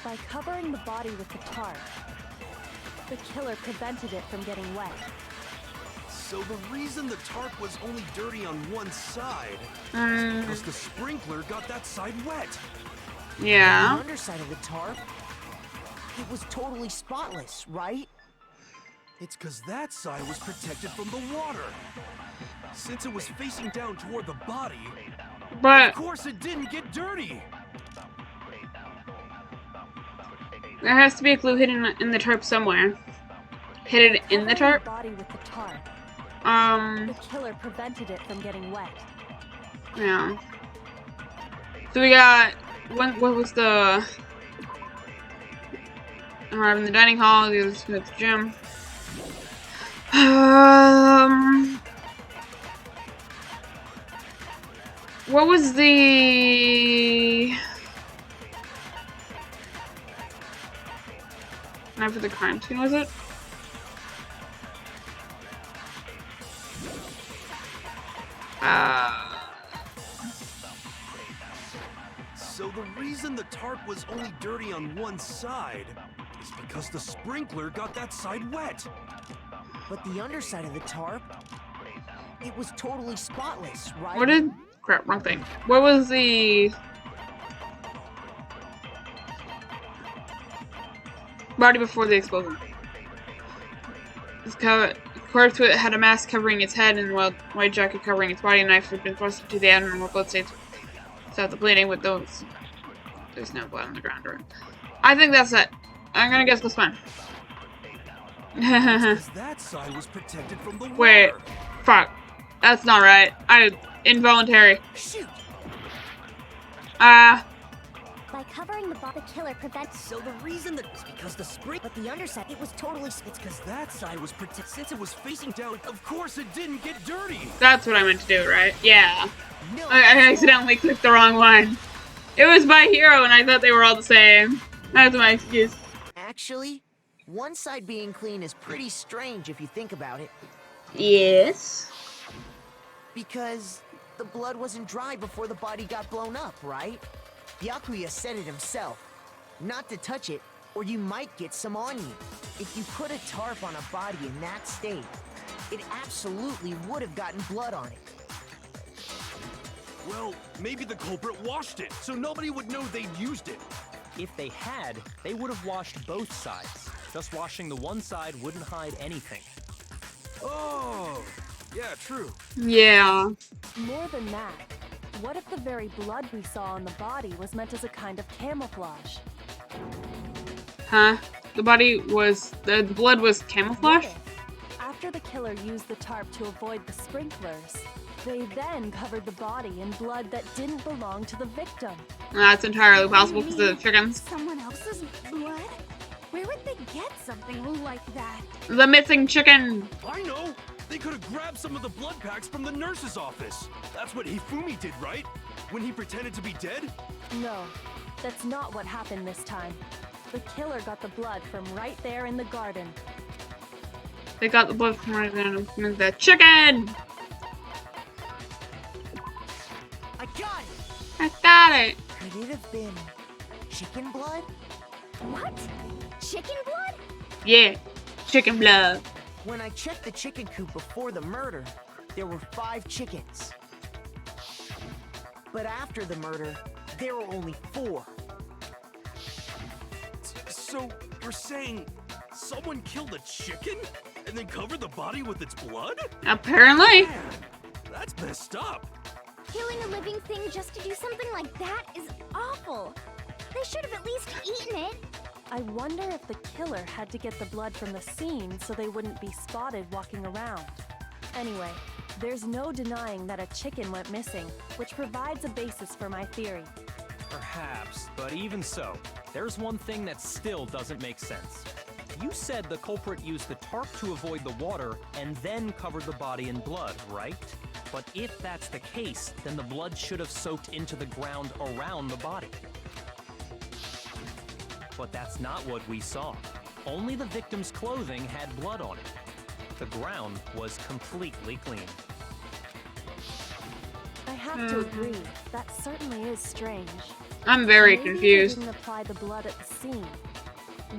[SPEAKER 7] By covering the body with the tarp, the killer prevented it from getting wet.
[SPEAKER 4] So the reason the tarp was only dirty on one side is because the sprinkler got that side wet.
[SPEAKER 1] Yeah.
[SPEAKER 6] The underside of the tarp, it was totally spotless, right?
[SPEAKER 4] It's because that side was protected from the water. Since it was facing down toward the body,
[SPEAKER 1] But
[SPEAKER 4] of course it didn't get dirty.
[SPEAKER 1] there has to be a clue hidden in the tarp somewhere. Hidden in the tarp?
[SPEAKER 7] Body with the tarp, the killer prevented it from getting wet.
[SPEAKER 1] Yeah. So we got what was the arrive in the dining hall, the others go to the gym. What was the knife for the crime scene, was it?
[SPEAKER 4] So the reason the tarp was only dirty on one side is because the sprinkler got that side wet.
[SPEAKER 6] But the underside of the tarp, it was totally spotless, right?
[SPEAKER 1] What did... Crap, wrong thing. What was the... body before the explosion? This corpse had a mask covering its head and a white jacket covering its body. A knife had been thrust into the abdomen where blood stains without the bleeding with those. There's no blood on the ground. Right? I think that's it. I'm gonna guess this one.
[SPEAKER 4] That side was protected from the water.
[SPEAKER 1] Wait. Fuck. That's not right. Involuntary.
[SPEAKER 6] Shoot!
[SPEAKER 5] By covering the body, the killer prevents.
[SPEAKER 8] So the reason that it's because the spring,
[SPEAKER 5] But the underside, it was totally.
[SPEAKER 8] it's because that side was protected.
[SPEAKER 4] Since it was facing down, of course it didn't get dirty.
[SPEAKER 1] That's what I meant to do, right? Yeah.
[SPEAKER 6] No,
[SPEAKER 1] I accidentally clicked the wrong one. It was by hero and I thought they were all the same. That's my excuse.
[SPEAKER 6] actually, one side being clean is pretty strange if you think about it.
[SPEAKER 1] Yes.
[SPEAKER 6] Because the blood wasn't dry before the body got blown up, right? Byakuya said it himself. Not to touch it, or you might get some on you. If you put a tarp on a body in that state, it absolutely would have gotten blood on it.
[SPEAKER 4] Well, maybe the culprit washed it, so nobody would know they'd used it.
[SPEAKER 3] If they had, they would have washed both sides. Just washing the one side wouldn't hide anything.
[SPEAKER 4] Oh, yeah, true.
[SPEAKER 1] Yeah.
[SPEAKER 7] More than that, what if the very blood we saw on the body was meant as a kind of camouflage?
[SPEAKER 1] Huh? The blood was camouflage?
[SPEAKER 7] What if, after the killer used the tarp to avoid the sprinklers, they then covered the body in blood that didn't belong to the victim?
[SPEAKER 1] That's entirely possible because of the chickens.
[SPEAKER 5] Someone else's blood? Where would they get something like that?
[SPEAKER 1] The missing chicken.
[SPEAKER 4] I know! They could have grabbed some of the blood packs from the nurse's office. That's what Hifumi did, right? When he pretended to be dead?
[SPEAKER 7] No, that's not what happened this time. The killer got the blood from right there in the garden.
[SPEAKER 1] They got the blood from right there from the chicken.
[SPEAKER 6] I got it!
[SPEAKER 1] I got it.
[SPEAKER 6] Could it have been chicken blood?
[SPEAKER 5] What? Chicken blood?
[SPEAKER 1] Yeah, chicken blood.
[SPEAKER 6] When I checked the chicken coop before the murder, there were 5 chickens. But after the murder, there were only 4.
[SPEAKER 4] So, you're saying someone killed a chicken and then covered the body with its blood?
[SPEAKER 1] Apparently.
[SPEAKER 4] Man, that's messed up.
[SPEAKER 5] Killing a living thing just to do something like that is awful. They should have at least eaten it.
[SPEAKER 7] I wonder if the killer had to get the blood from the scene so they wouldn't be spotted walking around. Anyway, there's no denying that a chicken went missing, which provides a basis for my theory.
[SPEAKER 3] Perhaps, but even so, there's one thing that still doesn't make sense. You said the culprit used the tarp to avoid the water and then covered the body in blood, right? But if that's the case, then the blood should have soaked into the ground around the body. But that's not what we saw. Only the victim's clothing had blood on it. The ground was completely clean.
[SPEAKER 7] I have to agree, that certainly is strange.
[SPEAKER 1] I'm very
[SPEAKER 7] Maybe
[SPEAKER 1] confused.
[SPEAKER 7] They didn't apply the blood at the scene.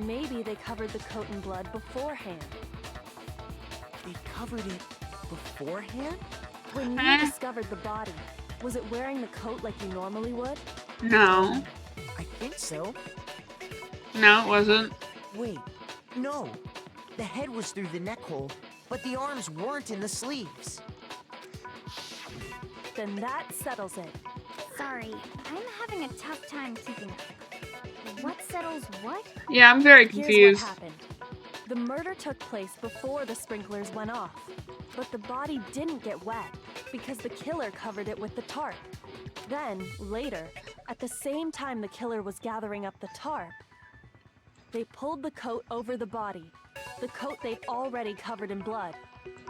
[SPEAKER 7] Maybe they covered the coat in blood beforehand.
[SPEAKER 6] They covered it beforehand?
[SPEAKER 7] When you discovered the body, was it wearing the coat like you normally would?
[SPEAKER 1] No.
[SPEAKER 6] I think so.
[SPEAKER 1] No, it wasn't.
[SPEAKER 6] Wait, no. The head was through the neck hole, but the arms weren't in the sleeves.
[SPEAKER 7] Then that settles it.
[SPEAKER 5] Sorry, I'm having a tough time keeping up. What settles what?
[SPEAKER 1] Yeah, I'm very
[SPEAKER 7] Here's
[SPEAKER 1] confused.
[SPEAKER 7] what happened. The murder took place before the sprinklers went off, but the body didn't get wet because the killer covered it with the tarp. Then, later, at the same time the killer was gathering up the tarp, they pulled the coat over the body, the coat they'd already covered in blood.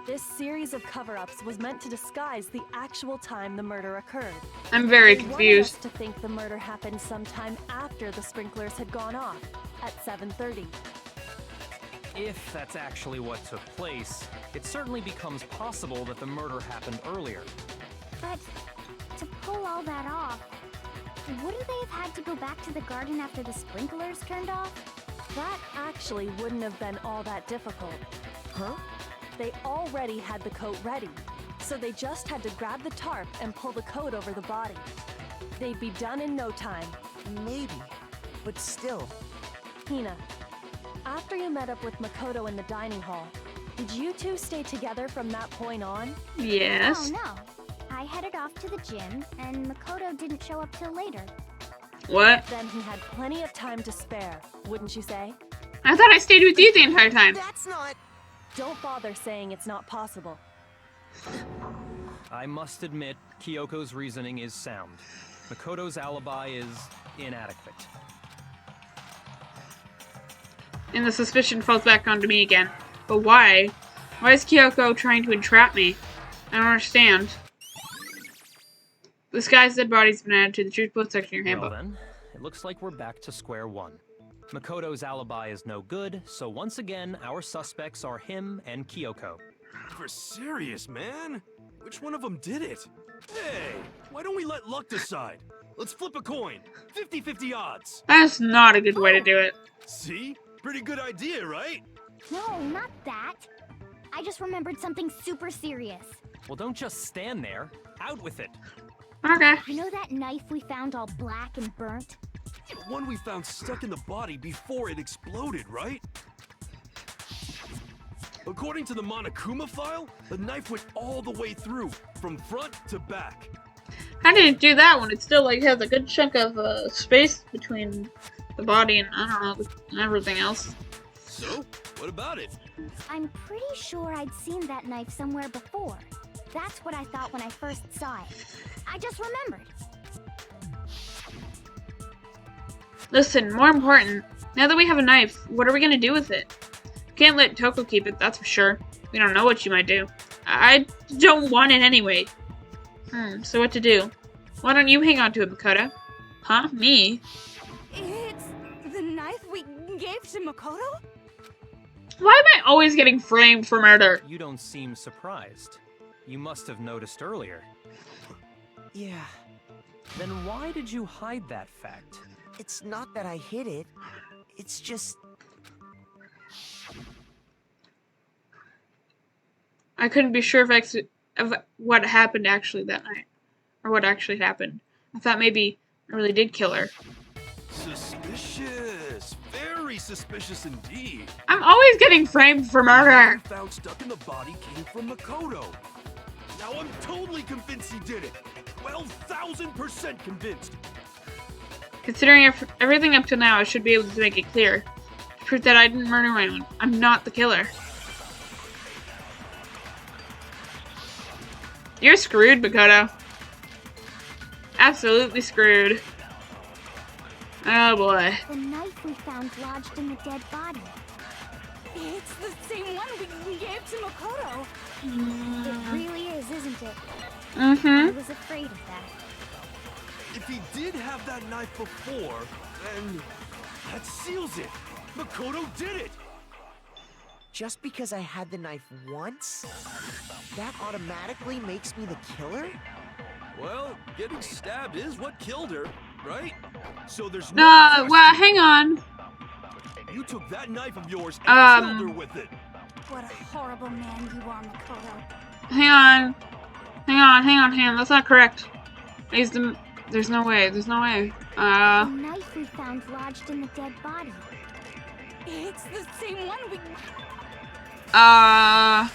[SPEAKER 7] This series of cover-ups was meant to disguise the actual time the murder occurred.
[SPEAKER 1] I'm very
[SPEAKER 7] They wanted us
[SPEAKER 1] confused.
[SPEAKER 7] to think the murder happened sometime after the sprinklers had gone off, at 7:30.
[SPEAKER 3] If that's actually what took place, it certainly becomes possible that the murder happened earlier.
[SPEAKER 5] But to pull all that off, wouldn't they have had to go back to the garden after the sprinklers turned off?
[SPEAKER 7] That actually wouldn't have been all that difficult.
[SPEAKER 6] Huh?
[SPEAKER 7] They already had the coat ready, so they just had to grab the tarp and pull the coat over the body. They'd be done in no time.
[SPEAKER 6] Maybe, but still.
[SPEAKER 7] Hina, after you met up with Makoto in the dining hall, did you two stay together from that point on?
[SPEAKER 1] Yes.
[SPEAKER 5] Oh no. I headed off to the gym, and Makoto didn't show up till later.
[SPEAKER 1] What?
[SPEAKER 7] Then he had plenty of time to spare, wouldn't you say?
[SPEAKER 1] I thought I stayed with you the entire time.
[SPEAKER 6] That's not...
[SPEAKER 7] Don't bother saying it's not possible.
[SPEAKER 3] I must admit, Kyoko's reasoning is sound. Makoto's alibi is inadequate.
[SPEAKER 1] And the suspicion falls back onto me again. But why? Why is Kyoko trying to entrap me? I don't understand. This guy's dead body's been added to the truth book section of your
[SPEAKER 3] Well
[SPEAKER 1] handbook.
[SPEAKER 3] then, it looks like we're back to square one. Makoto's alibi is no good, so once again, our suspects are him and Kyoko.
[SPEAKER 4] For serious, man? Which one of them did it? Hey, why don't we let luck decide? Let's flip a coin. 50-50 odds.
[SPEAKER 1] That's not a good way to do it.
[SPEAKER 4] See? Pretty good idea, right?
[SPEAKER 5] No, not that. I just remembered something super serious.
[SPEAKER 3] Well, don't just stand there. Out with it.
[SPEAKER 1] Okay.
[SPEAKER 5] You know that knife we found all black and burnt?
[SPEAKER 4] The one we found stuck in the body before it exploded, right? According to the Monokuma file, the knife went all the way through, from front to back.
[SPEAKER 1] How did it do that when it still like has a good chunk of space between the body and I don't know everything else?
[SPEAKER 4] So, what about it?
[SPEAKER 5] I'm pretty sure I'd seen that knife somewhere before. That's what I thought when I first saw it. I just remembered.
[SPEAKER 1] Listen, more important, now that we have a knife, what are we gonna do with it? Can't let Toko keep it, that's for sure. We don't know what she might do. I don't want it anyway. So what to do? Why don't you hang on to it, Makoto? Huh? Me?
[SPEAKER 9] It's the knife we gave to Makoto?
[SPEAKER 1] Why am I always getting framed for murder?
[SPEAKER 3] You don't seem surprised. You must have noticed earlier.
[SPEAKER 6] Yeah,
[SPEAKER 3] Then why did you hide that fact?
[SPEAKER 6] it's not that I hid it. It's just...
[SPEAKER 1] I couldn't be sure of what happened actually that night. Or what actually happened. I thought maybe I really did kill her.
[SPEAKER 4] Suspicious. Very suspicious indeed.
[SPEAKER 1] I'm always getting framed for murder.
[SPEAKER 4] Found stuck in the body came from Makoto. Now I'm totally convinced he did it. 12,000% convinced.
[SPEAKER 1] Considering everything up to now, I should be able to make it clear. To prove that I didn't murder anyone. I'm not the killer. You're screwed, Makoto. Absolutely screwed. Oh boy.
[SPEAKER 5] The knife we found lodged in the dead body.
[SPEAKER 9] It's the same one we gave to Makoto.
[SPEAKER 5] It really is, isn't it?
[SPEAKER 1] Mm-hmm.
[SPEAKER 5] I was afraid of that.
[SPEAKER 4] If he did have that knife before, then that seals it. Makoto did it.
[SPEAKER 6] Just because I had the knife once, that automatically makes me the killer?
[SPEAKER 4] Well, getting stabbed is what killed her, right? So there's
[SPEAKER 1] No, well, hang on.
[SPEAKER 4] You took that knife of yours and killed her with it.
[SPEAKER 5] What a horrible man you are, Makoto.
[SPEAKER 1] Hang on. Hang on. That's not correct. There's no way.
[SPEAKER 5] The knife we found lodged in the dead body.
[SPEAKER 9] It's the same one we...
[SPEAKER 1] Now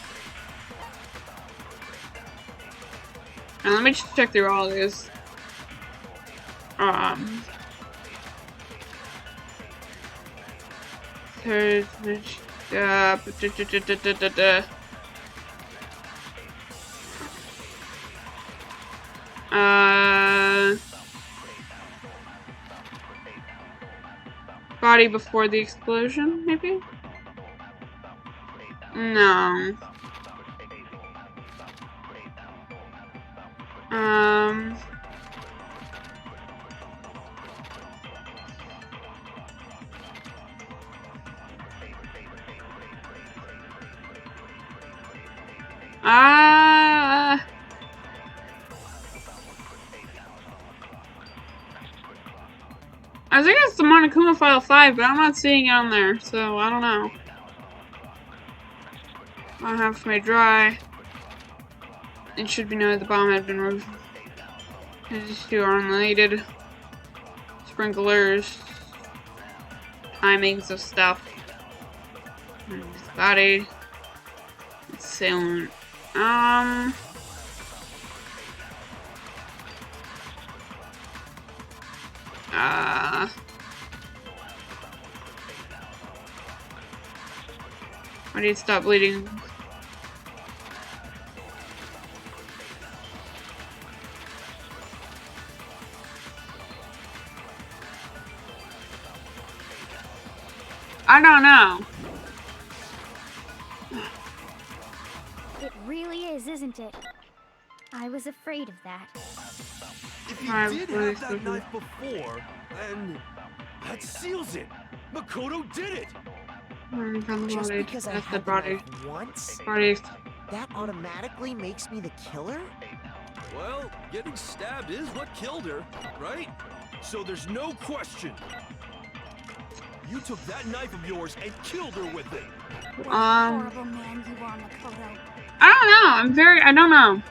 [SPEAKER 1] let me just check through all these. Body before the explosion, maybe? No. I think it's the Monokuma File 5, but I'm not seeing it on there, so I don't know. I have to make dry. It should be noted the bomb had been removed. These two are unrelated. Sprinklers. Timings of stuff. Body. Assailant. I need to stop bleeding. I don't know.
[SPEAKER 5] It really is, isn't it? I was afraid of that.
[SPEAKER 4] If he did have that knife before, then that seals it. Makoto did it.
[SPEAKER 6] Just because I
[SPEAKER 1] That's the
[SPEAKER 6] had the
[SPEAKER 1] body.
[SPEAKER 6] knife once,
[SPEAKER 1] Body.
[SPEAKER 6] that automatically makes me the killer?
[SPEAKER 4] Well, getting stabbed is what killed her, right? So there's no question. You took that knife of yours and killed her with it.
[SPEAKER 5] What a horrible man you are, Makoto.
[SPEAKER 1] I don't know. I don't know.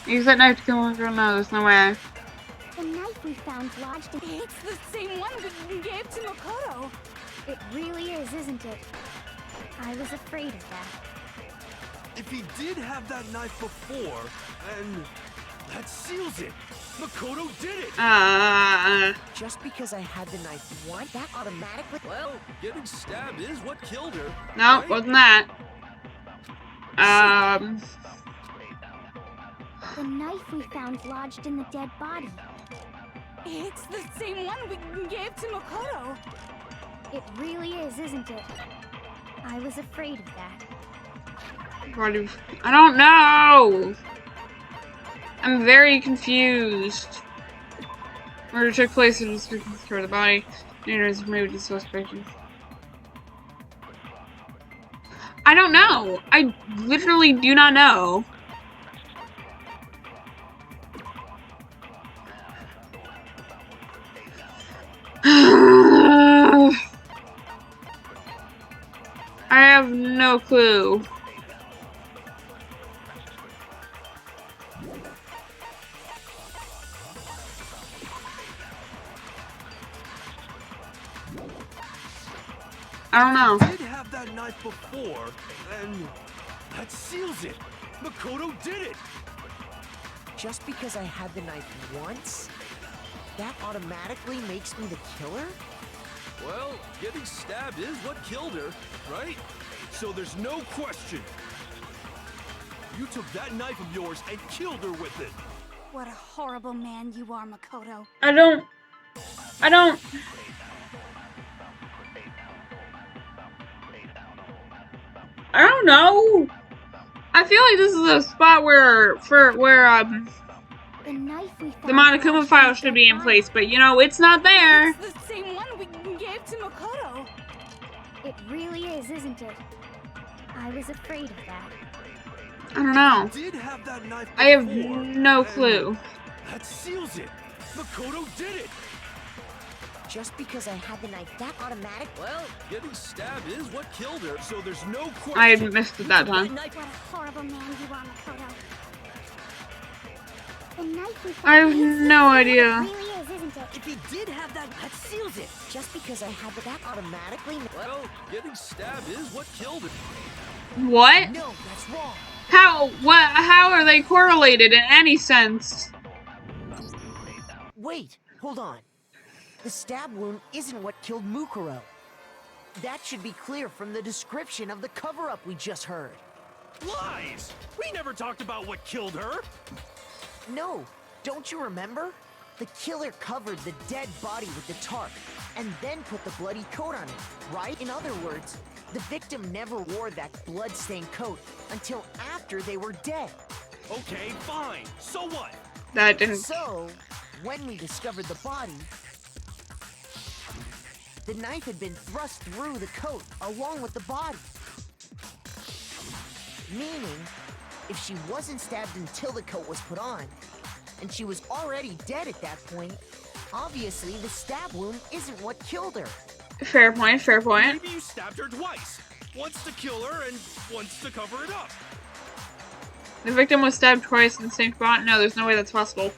[SPEAKER 1] Use that knife to kill one girl? No, there's no way.
[SPEAKER 5] The knife we found lodged in...
[SPEAKER 9] It's the same one we gave to Makoto.
[SPEAKER 5] It really is, isn't it? I was afraid of that.
[SPEAKER 4] If he did have that knife before, then that seals it. Makoto did it.
[SPEAKER 6] Just because I had the knife once, that automatically...
[SPEAKER 4] Well, getting stabbed is what killed her.
[SPEAKER 1] No,
[SPEAKER 4] right?
[SPEAKER 1] wasn't that.
[SPEAKER 5] The knife we found lodged in the dead body.
[SPEAKER 9] It's the same one we gave to Makoto.
[SPEAKER 5] It really is, isn't it? I was afraid of that.
[SPEAKER 1] I don't know. I'm very confused. Murder took place in the body. Ignorance removed the suspect. I don't know. I literally do not know. I have no clue. I don't know.
[SPEAKER 4] Did have that knife before, and that seals it. Makoto did it.
[SPEAKER 6] Just because I had the knife once, that automatically makes me the killer?
[SPEAKER 4] Well, getting stabbed is what killed her, right? So there's no question. You took that knife of yours and killed her with it.
[SPEAKER 9] What a horrible man you are, Makoto.
[SPEAKER 1] I don't know. I feel like this is a spot where
[SPEAKER 5] The knife we found
[SPEAKER 1] the Monokuma file should be in place, but you know, it's not there.
[SPEAKER 9] It's the same one we gave to Makoto.
[SPEAKER 5] It really is, isn't it? I was afraid of that.
[SPEAKER 1] I don't know.
[SPEAKER 4] Did have that knife before,
[SPEAKER 1] I have no clue.
[SPEAKER 4] that seals it. Makoto did it.
[SPEAKER 6] Just because I had the knife, that automatic?
[SPEAKER 4] Well, getting stabbed is what killed her, so there's no question.
[SPEAKER 1] I had missed it that time.
[SPEAKER 5] What a horrible man you are, Makoto. The knife we
[SPEAKER 1] I
[SPEAKER 5] found
[SPEAKER 1] have no idea.
[SPEAKER 5] really is, isn't it?
[SPEAKER 6] If he did have that seals it. Just because I had that automatically?
[SPEAKER 4] Well, getting stabbed is what killed her.
[SPEAKER 1] What?
[SPEAKER 6] No, that's wrong.
[SPEAKER 1] How are they correlated in any sense?
[SPEAKER 6] Wait, hold on. The stab wound isn't what killed Mukuro. That should be clear from the description of the cover-up we just heard.
[SPEAKER 4] Lies! We never talked about what killed her.
[SPEAKER 6] No, don't you remember? The killer covered the dead body with the tarp, and then put the bloody coat on it, right? In other words, the victim never wore that blood-stained coat until after they were dead.
[SPEAKER 4] Okay, fine. So what?
[SPEAKER 1] That didn't.
[SPEAKER 6] So, when we discovered the body, the knife had been thrust through the coat along with the body. Meaning, if she wasn't stabbed until the coat was put on, and she was already dead at that point, obviously the stab wound isn't what killed her.
[SPEAKER 1] Fair point. Fair point.
[SPEAKER 4] Maybe you stabbed her twice. Once to kill her and once to cover it up.
[SPEAKER 1] The victim was stabbed twice in the same spot. No, there's no way that's possible.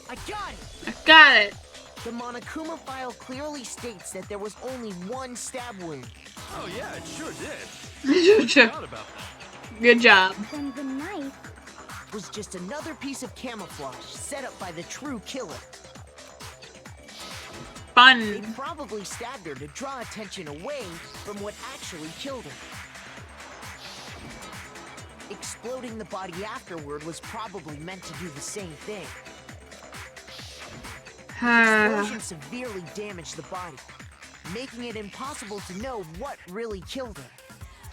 [SPEAKER 6] I got it!
[SPEAKER 1] I got it.
[SPEAKER 6] The Monokuma file clearly states that there was only one stab wound.
[SPEAKER 4] Oh yeah, it sure did. Forgot about that.
[SPEAKER 1] Good job.
[SPEAKER 5] Then the knife.
[SPEAKER 6] Was just another piece of camouflage set up by the true killer.
[SPEAKER 1] Fun.
[SPEAKER 6] They probably stabbed her to draw attention away from what actually killed her. Exploding the body afterward was probably meant to do the same thing. The explosion severely damaged the body, making it impossible to know what really killed her.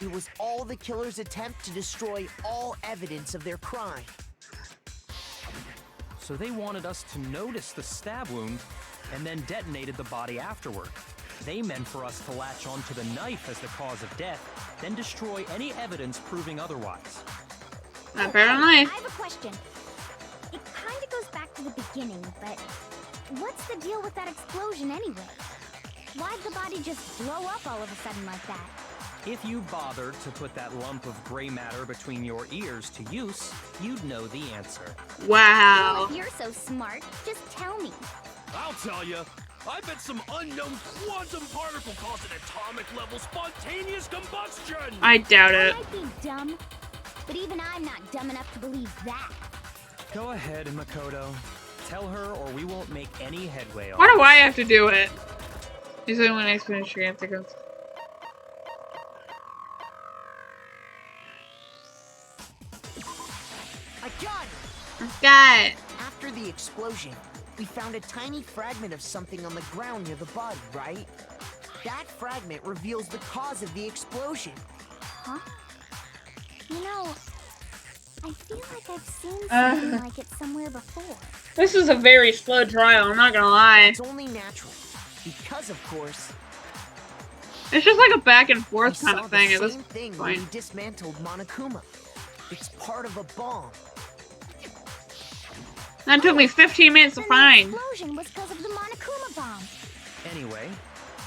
[SPEAKER 6] It was all the killer's attempt to destroy all evidence of their crime.
[SPEAKER 3] So they wanted us to notice the stab wound and then detonated the body afterward. They meant for us to latch onto the knife as the cause of death, then destroy any evidence proving otherwise.
[SPEAKER 1] Apparently.
[SPEAKER 5] I have a question. It kind of goes back to the beginning, but what's the deal with that explosion anyway? Why'd the body just blow up all of a sudden like that?
[SPEAKER 3] If you bothered to put that lump of gray matter between your ears to use, you'd know the answer.
[SPEAKER 1] Wow.
[SPEAKER 5] If you're so smart, just tell me.
[SPEAKER 4] I'll tell you. I bet some unknown quantum particle caused an atomic level spontaneous combustion.
[SPEAKER 1] I doubt
[SPEAKER 5] I
[SPEAKER 1] it.
[SPEAKER 5] might be dumb, but even I'm not dumb enough to believe that.
[SPEAKER 3] Go ahead, Makoto. Tell her or we won't make any headway on
[SPEAKER 1] Why do I have to do it? He's the only explanation I have to go.
[SPEAKER 6] I got it!
[SPEAKER 1] Got it.
[SPEAKER 6] After the explosion, we found a tiny fragment of something on the ground near the body, right? That fragment reveals the cause of the explosion.
[SPEAKER 5] Huh? You know, I feel like I've seen something like it somewhere before.
[SPEAKER 1] This was a very slow trial, I'm not gonna lie.
[SPEAKER 6] It's only natural. Because, of course,
[SPEAKER 1] It's just like a back and
[SPEAKER 6] we
[SPEAKER 1] forth kind
[SPEAKER 6] saw
[SPEAKER 1] of thing
[SPEAKER 6] the
[SPEAKER 1] at this
[SPEAKER 6] same thing when we
[SPEAKER 1] point.
[SPEAKER 6] dismantled Monokuma. It's part of a bomb.
[SPEAKER 1] That took me 15 minutes to
[SPEAKER 5] Then
[SPEAKER 1] find.
[SPEAKER 5] the explosion was because of the Monokuma bomb.
[SPEAKER 3] Anyway,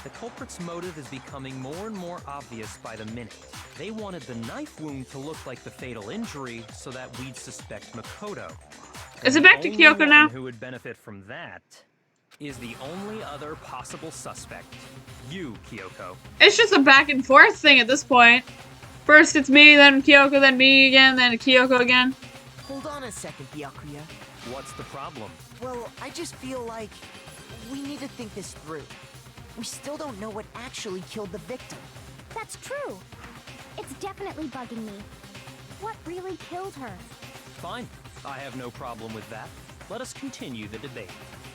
[SPEAKER 3] the culprit's motive is becoming more and more obvious by the minute. They wanted the knife wound to look like the fatal injury so that we'd suspect Makoto.
[SPEAKER 1] Is it
[SPEAKER 3] And
[SPEAKER 1] back to
[SPEAKER 3] the only
[SPEAKER 1] Kyoko now?
[SPEAKER 3] one who would benefit from that is the only other possible suspect, you, Kyoko.
[SPEAKER 1] It's just a back and forth thing at this point. First it's me, then Kyoko, then me again, then Kyoko again.
[SPEAKER 6] Hold on a second, Byakuya.
[SPEAKER 3] What's the problem?
[SPEAKER 6] Well, I just feel like we need to think this through. We still don't know what actually killed the victim.
[SPEAKER 5] That's true. It's definitely bugging me. What really killed her?
[SPEAKER 3] Fine. I have no problem with that. Let us continue the debate.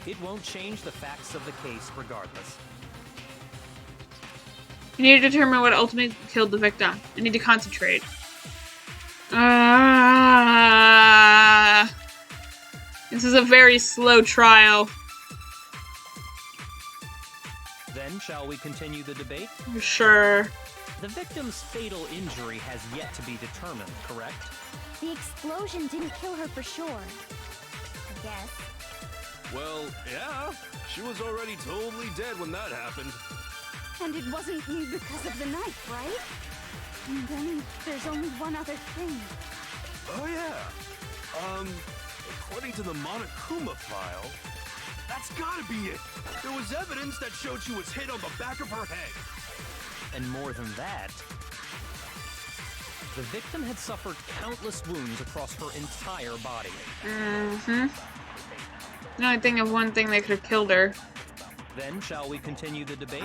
[SPEAKER 3] It won't change the facts of the case regardless.
[SPEAKER 1] You need to determine what ultimately killed the victim. I need to concentrate. This is a very slow trial.
[SPEAKER 3] Then, shall we continue the debate?
[SPEAKER 1] Sure.
[SPEAKER 3] The victim's fatal injury has yet to be determined, correct?
[SPEAKER 5] The explosion didn't kill her for sure. I guess.
[SPEAKER 4] Well, yeah. She was already totally dead when that happened.
[SPEAKER 9] And it wasn't because of the knife, right? And then there's only one other thing.
[SPEAKER 4] Oh, yeah. According to the Monokuma file, that's gotta be it. There was evidence that showed she was hit on the back of her head.
[SPEAKER 3] And more than that, the victim had suffered countless wounds across her entire body.
[SPEAKER 1] I can only think of one thing that could have killed her.
[SPEAKER 3] Then, shall we continue the debate?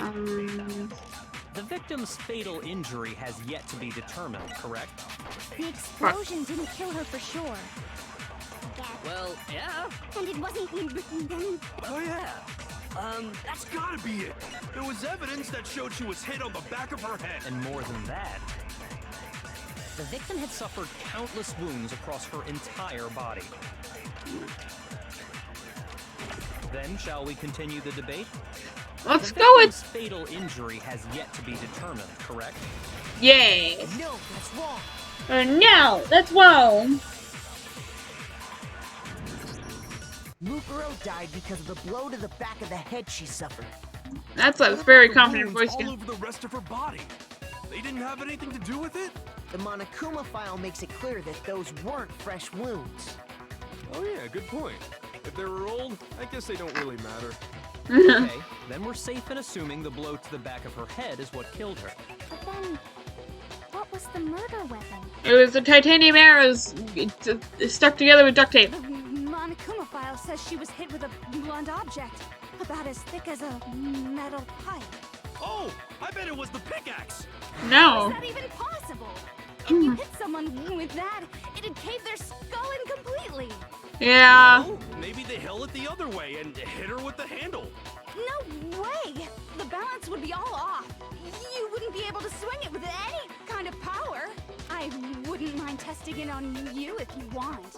[SPEAKER 3] The victim's fatal injury has yet to be determined, correct?
[SPEAKER 5] The explosion didn't kill her for sure.
[SPEAKER 8] Well, yeah.
[SPEAKER 5] And it wasn't
[SPEAKER 4] Oh, yeah. That's gotta be it. There was evidence that showed she was hit on the back of her head.
[SPEAKER 3] And more than that, the victim had suffered countless wounds across her entire body. Then, shall we continue the debate?
[SPEAKER 1] Let's
[SPEAKER 3] The
[SPEAKER 1] go
[SPEAKER 3] victim's
[SPEAKER 1] with...
[SPEAKER 3] fatal injury has yet to be determined, correct?
[SPEAKER 1] Yay.
[SPEAKER 6] No, that's wrong.
[SPEAKER 1] No, that's wrong.
[SPEAKER 6] Mukuro died because of the blow to the back of the head she suffered.
[SPEAKER 1] That's a
[SPEAKER 4] What
[SPEAKER 1] very
[SPEAKER 4] about the
[SPEAKER 1] confident
[SPEAKER 4] wounds
[SPEAKER 1] voice.
[SPEAKER 4] all over the rest of her body. They didn't have anything to do with it?
[SPEAKER 6] The Monokuma file makes it clear that those weren't fresh wounds.
[SPEAKER 4] Oh yeah, good point. If they were old, I guess they don't really matter.
[SPEAKER 3] Okay, then we're safe in assuming the blow to the back of her head is what killed her.
[SPEAKER 5] But then, what was the murder weapon?
[SPEAKER 1] It was the titanium arrows stuck together with duct tape.
[SPEAKER 9] The Monokuma file says she was hit with a blunt object, about as thick as a metal pipe.
[SPEAKER 4] Oh, I bet it was the pickaxe.
[SPEAKER 9] How
[SPEAKER 1] No.
[SPEAKER 9] is that even possible? If you hit someone with that, it'd cave their skull in completely.
[SPEAKER 1] Yeah.
[SPEAKER 4] Oh, maybe they held it the other way and hit her with the handle.
[SPEAKER 9] No way! The balance would be all off. You wouldn't be able to swing it with any kind of power. I wouldn't mind testing it on you if you want.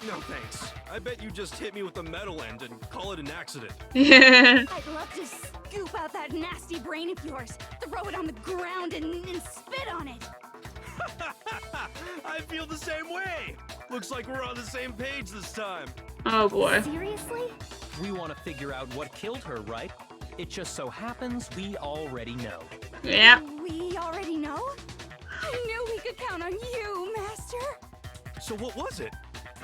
[SPEAKER 4] No thanks. I bet you just hit me with the metal end and call it an accident.
[SPEAKER 1] Yeah.
[SPEAKER 9] I'd love to scoop out that nasty brain of yours, throw it on the ground and spit on it.
[SPEAKER 4] I feel the same way. Looks like we're on the same page this time.
[SPEAKER 1] Oh boy.
[SPEAKER 5] Seriously?
[SPEAKER 3] We want to figure out what killed her, right? It just so happens we already know.
[SPEAKER 1] Yeah.
[SPEAKER 9] We already know? I knew we could count on you, Master.
[SPEAKER 4] So what was it?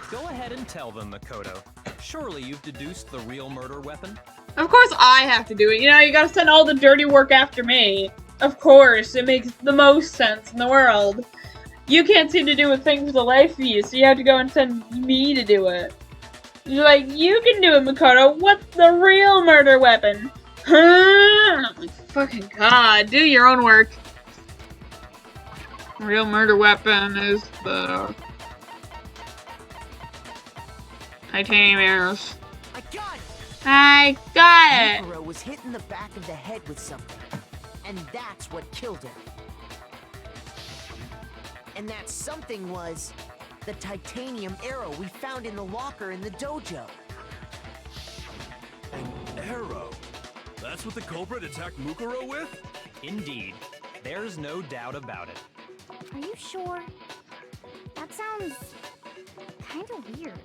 [SPEAKER 3] Go ahead and tell them, Makoto. Surely you've deduced the real murder weapon?
[SPEAKER 1] Of course I have to do it. You know, you gotta send all the dirty work after me. Of course, it makes the most sense in the world. You can't seem to do a thing for the life of you, so you have to go and send me to do it. You're like, you can do it, Makoto. What's the real murder weapon? Huh? Oh my fucking god, do your own work. Real murder weapon is the titanium arrows.
[SPEAKER 6] I got it!
[SPEAKER 1] I got it!
[SPEAKER 6] Mukuro was hit in the back of the head with something, and that's what killed her. And that something was the titanium arrow we found in the locker in the dojo.
[SPEAKER 4] An arrow? That's what the culprit attacked Mukuro with?
[SPEAKER 3] Indeed. There's no doubt about it.
[SPEAKER 5] Are you sure? That sounds kind of weird.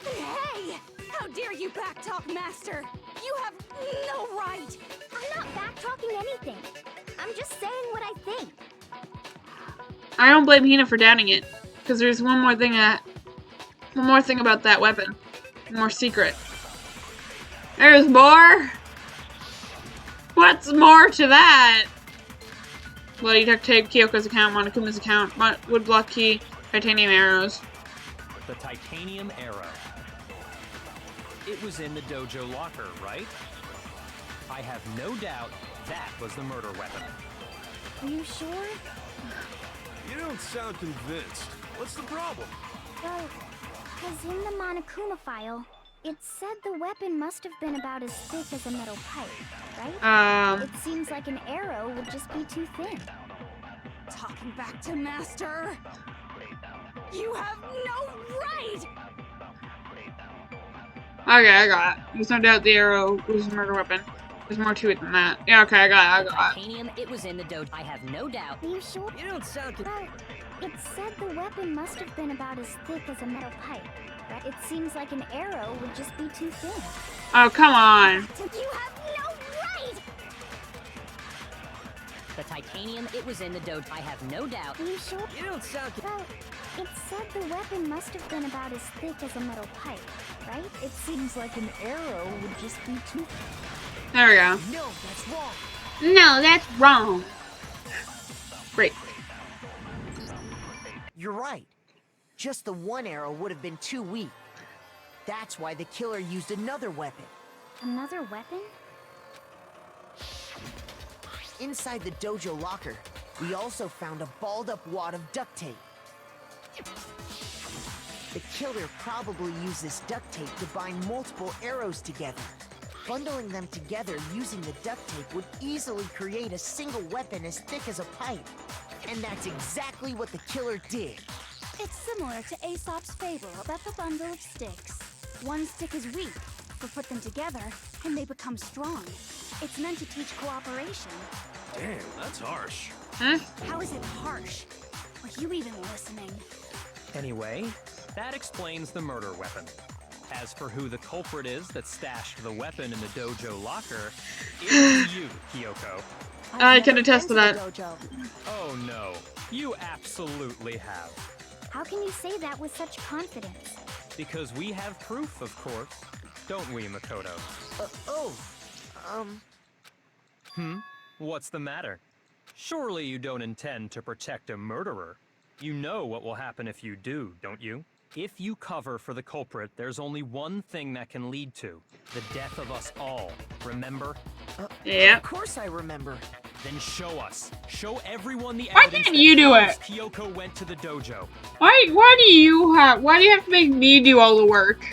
[SPEAKER 9] Hey! How dare you backtalk, Master? You have no right!
[SPEAKER 5] I'm not backtalking anything. I'm just saying what I think.
[SPEAKER 1] I don't blame Hina for doubting it, because there's one more thing about that weapon. One more secret. There's more? What What's more to that? Bloody duct tape, Kyoko's account, Monokuma's account, woodblock key, titanium arrows.
[SPEAKER 3] The titanium arrow. It was in the dojo locker, right? I have no doubt that was the murder weapon.
[SPEAKER 5] Are you sure?
[SPEAKER 4] You don't sound convinced. What's the problem?
[SPEAKER 5] Well, because in the Monokuma file, it said the weapon must have been about as thick as a metal pipe, right? It seems like an arrow would just be too thin.
[SPEAKER 9] Talking back to Master. You have no right!
[SPEAKER 1] Okay, I got it. There's no doubt the arrow was a murder weapon. There's more to it than that. Yeah, okay, I got it.
[SPEAKER 8] Titanium, it was in the dojo. I have no doubt.
[SPEAKER 5] Are you sure?
[SPEAKER 8] You don't sound
[SPEAKER 5] Well, it said the weapon must have been about as thick as a metal pipe, right? It seems like an arrow would just be too thin.
[SPEAKER 1] Oh, come on.
[SPEAKER 9] You have no right!
[SPEAKER 8] The titanium, it was in the dojo. I have no doubt.
[SPEAKER 5] Are you sure?
[SPEAKER 8] You don't sound
[SPEAKER 5] Well, it said the weapon must have been about as thick as a metal pipe, right? It seems like an arrow would just be too thin.
[SPEAKER 1] There we go.
[SPEAKER 6] No, that's wrong.
[SPEAKER 1] No, that's wrong. Great.
[SPEAKER 6] You're right. Just the one arrow would have been too weak. That's why the killer used another weapon.
[SPEAKER 5] Another weapon?
[SPEAKER 6] Inside the dojo locker, we also found a balled-up wad of duct tape. The killer probably used this duct tape to bind multiple arrows together. Bundling them together using the duct tape would easily create a single weapon as thick as a pipe. And that's exactly what the killer did.
[SPEAKER 9] It's similar to Aesop's fable about the bundle of sticks. One stick is weak, but put them together, and they become strong. It's meant to teach cooperation.
[SPEAKER 4] Damn, that's harsh.
[SPEAKER 1] Huh?
[SPEAKER 9] How is it harsh? Are you even listening?
[SPEAKER 3] Anyway, that explains the murder weapon. As for who the culprit is that stashed the weapon in the dojo locker, it's you, Kyoko.
[SPEAKER 1] I can attest to that.
[SPEAKER 3] Oh no, you absolutely have.
[SPEAKER 5] How can you say that with such confidence?
[SPEAKER 3] Because we have proof, of course. Don't we, Makoto? What's the matter? Surely you don't intend to protect a murderer. You know what will happen if you do, don't you? If you cover for the culprit, there's only one thing that can lead to the death of us all. Remember?
[SPEAKER 1] Yeah.
[SPEAKER 6] Of course I remember.
[SPEAKER 3] Then show us. Show everyone the
[SPEAKER 1] Why
[SPEAKER 3] evidence
[SPEAKER 1] can't
[SPEAKER 3] that
[SPEAKER 1] you do
[SPEAKER 3] proves
[SPEAKER 1] it?
[SPEAKER 3] Kyoko went to the dojo.
[SPEAKER 1] Why do you have to make me do all the work?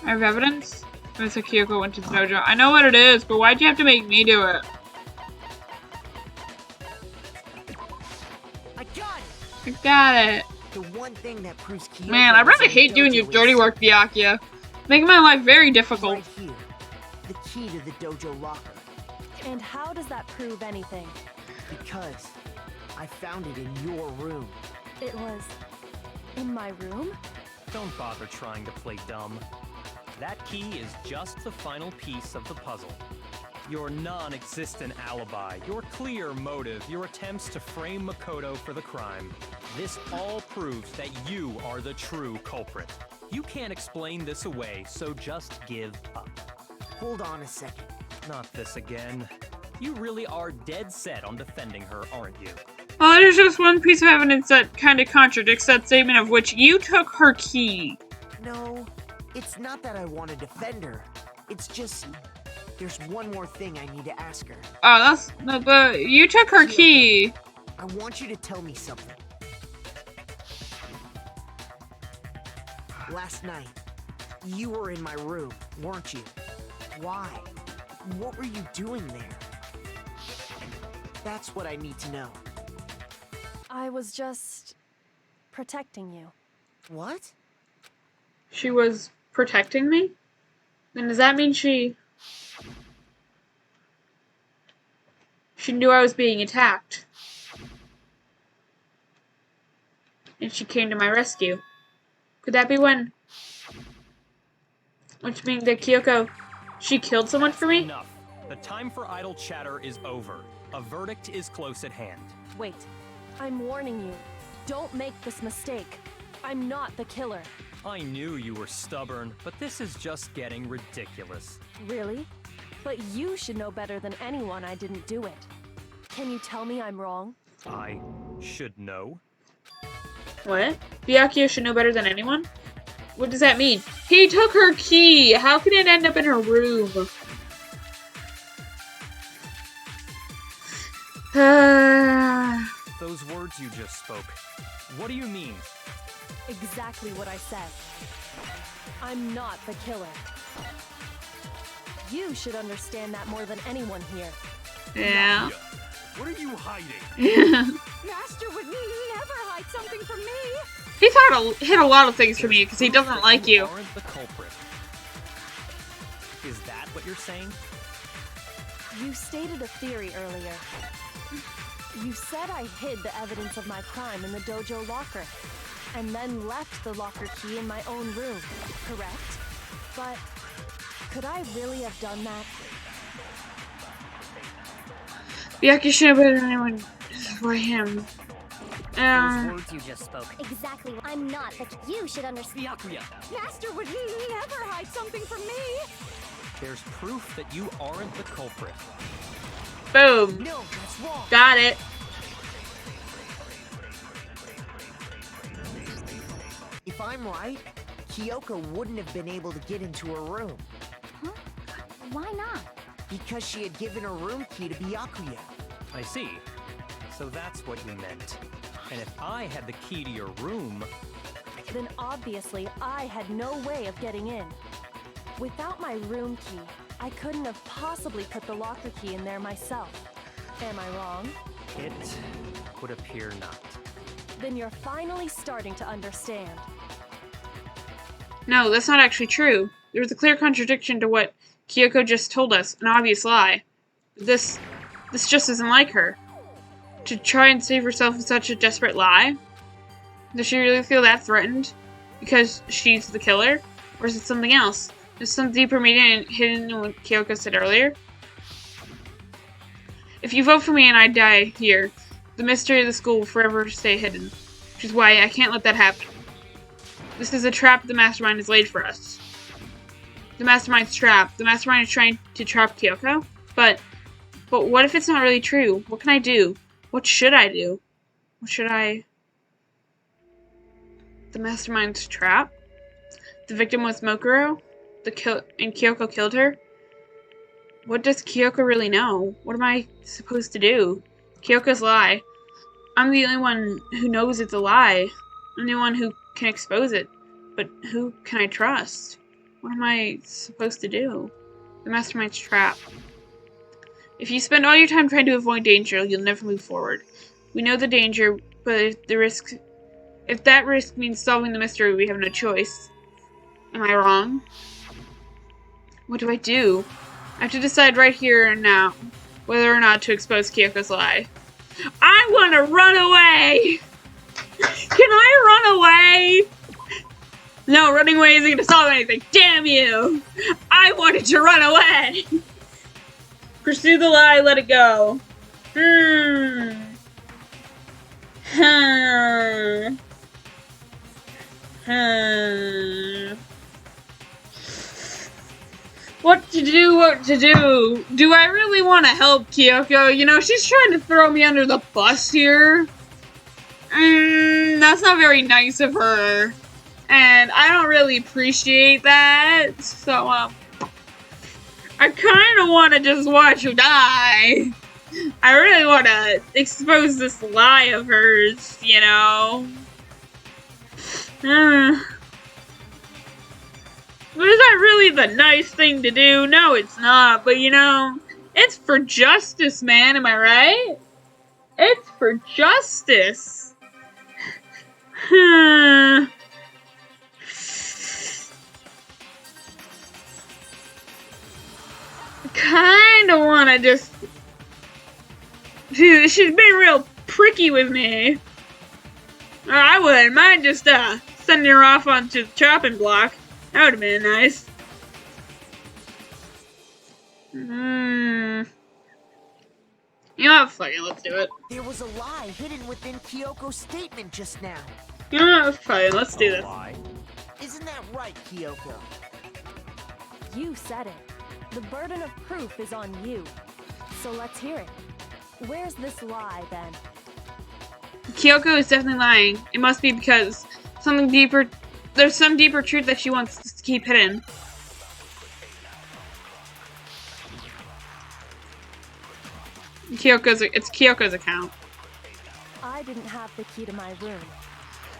[SPEAKER 1] I have evidence? Mr. Kyoko went to the dojo. I know what it is, but why'd you have to make me do it?
[SPEAKER 6] I got it!
[SPEAKER 1] I got it.
[SPEAKER 6] The one thing that proves Kyoko
[SPEAKER 1] Man, I
[SPEAKER 6] was
[SPEAKER 1] really
[SPEAKER 6] in
[SPEAKER 1] hate
[SPEAKER 6] the
[SPEAKER 1] doing your
[SPEAKER 6] dojo
[SPEAKER 1] dirty
[SPEAKER 6] is
[SPEAKER 1] work, Byakuya. Making my life very difficult.
[SPEAKER 6] right here. The key to the dojo locker.
[SPEAKER 7] And how does that prove anything?
[SPEAKER 6] Because I found it in your room.
[SPEAKER 7] It was in my room?
[SPEAKER 3] Don't bother trying to play dumb. That key is just the final piece of the puzzle. Your non-existent alibi, your clear motive, your attempts to frame Makoto for the crime. This all proves that you are the true culprit. You can't explain this away, so just give up.
[SPEAKER 6] Hold on a second.
[SPEAKER 3] Not this again. You really are dead set on defending her, aren't you?
[SPEAKER 1] Well, there's just one piece of evidence that kind of contradicts that statement, of which you took her key.
[SPEAKER 6] No, it's not that I want to defend her. It's just there's one more thing I need to ask her.
[SPEAKER 1] Oh, but you took her key.
[SPEAKER 6] I want you to tell me something. Last night, you were in my room, weren't you? Why? What were you doing there? That's what I need to know.
[SPEAKER 7] I was just protecting you.
[SPEAKER 6] What?
[SPEAKER 1] She was protecting me? Then does that mean she knew I was being attacked? And she came to my rescue? Could that be which means that Kyoko, she killed someone for me?
[SPEAKER 3] Enough. The time for idle chatter is over. A verdict is close at hand.
[SPEAKER 7] Wait, I'm warning you. Don't make this mistake. I'm not the killer.
[SPEAKER 3] I knew you were stubborn, but this is just getting ridiculous.
[SPEAKER 7] Really? But you should know better than anyone I didn't do it. Can you tell me I'm wrong?
[SPEAKER 3] I should know.
[SPEAKER 1] What? Byakuya should know better than anyone? What does that mean? He took her key! How can it end up in her room?
[SPEAKER 3] Those words you just spoke. What do you mean?
[SPEAKER 7] Exactly what I said. I'm not the killer. You should understand that more than anyone here.
[SPEAKER 1] Yeah.
[SPEAKER 4] What are you hiding?
[SPEAKER 9] Master would never hide something from me.
[SPEAKER 1] He's hid a lot of things from you because he doesn't like you.
[SPEAKER 3] Aren't the culprit. Is that what you're saying?
[SPEAKER 7] You stated a theory earlier. You said I hid the evidence of my crime in the dojo locker, and then left the locker key in my own room, correct? But could I really have done that?
[SPEAKER 1] Byakuya should know better than anyone. This is for him.
[SPEAKER 8] Those words you just spoke.
[SPEAKER 5] Exactly. I'm not, but you should understand.
[SPEAKER 3] Byakuya,
[SPEAKER 9] Master would never hide something from me.
[SPEAKER 3] there's proof that you aren't the culprit.
[SPEAKER 1] Boom.
[SPEAKER 6] No, that's wrong.
[SPEAKER 1] Got it.
[SPEAKER 6] If I'm right, Kyoko wouldn't have been able to get into her room
[SPEAKER 5] Huh? Why not?
[SPEAKER 6] because she had given her room key to Byakuya.
[SPEAKER 3] I see. So that's what you meant. And if I had the key to your room,
[SPEAKER 7] Then obviously I had no way of getting in. Without my room key, I couldn't have possibly put the locker key in there myself. Am I wrong?
[SPEAKER 3] it would appear not.
[SPEAKER 7] Then you're finally starting to understand.
[SPEAKER 1] No, that's not actually true. There's a clear contradiction to what Kyoko just told us, an obvious lie. This just isn't like her. To try and save herself with such a desperate lie? Does she really feel that threatened? Because she's the killer? Or is it something else? There's some deeper meaning hidden in what Kyoko said earlier? If you vote for me and I die here, the mystery of the school will forever stay hidden. Which is why I can't let that happen. This is a trap the mastermind has laid for us. The mastermind's trap. The mastermind is trying to trap Kyoko? But what if it's not really true? What can I do? What should I do? What should I... The mastermind's trap? The victim was Mokuro? And Kyoko killed her? What does Kyoko really know? What am I supposed to do? Kyoko's lie. I'm the only one who knows it's a lie. I'm the one who can expose it. But who can I trust? What am I supposed to do? The mastermind's trap. If you spend all your time trying to avoid danger, you'll never move forward. We know the danger, but if that risk means solving the mystery, we have no choice. Am I wrong? What do I do? I have to decide right here and now whether or not to expose Kyoko's lie. I want to run away! Can I run away? No, running away isn't going to solve anything. Damn you! I wanted to run away! Pursue the lie, let it go. What to do? Do I really want to help Kyoko? You know, she's trying to throw me under the bus here. That's not very nice of her. And I don't really appreciate that. So, I kind of want to just watch her die. I really want to expose this lie of hers, you know. But is that really the nice thing to do? No, it's not. But, you know, it's for justice, man. Am I right? It's for justice. Kind of want to just... She's been real pricky with me. Or I wouldn't mind just sending her off onto the chopping block. That would have been nice. You know what? Fuck it, let's do it.
[SPEAKER 6] There was a lie hidden within Kyoko's statement just now.
[SPEAKER 1] You know what? Fuck it, let's do this.
[SPEAKER 3] Lie?
[SPEAKER 6] Isn't that right, Kyoko?
[SPEAKER 7] You said it. The burden of proof is on you. So let's hear it. Where's this lie, then?
[SPEAKER 1] Kyoko is definitely lying. It must be because something deeper. There's some deeper truth that she wants to keep hidden. It's Kyoko's account.
[SPEAKER 7] I didn't have the key to my room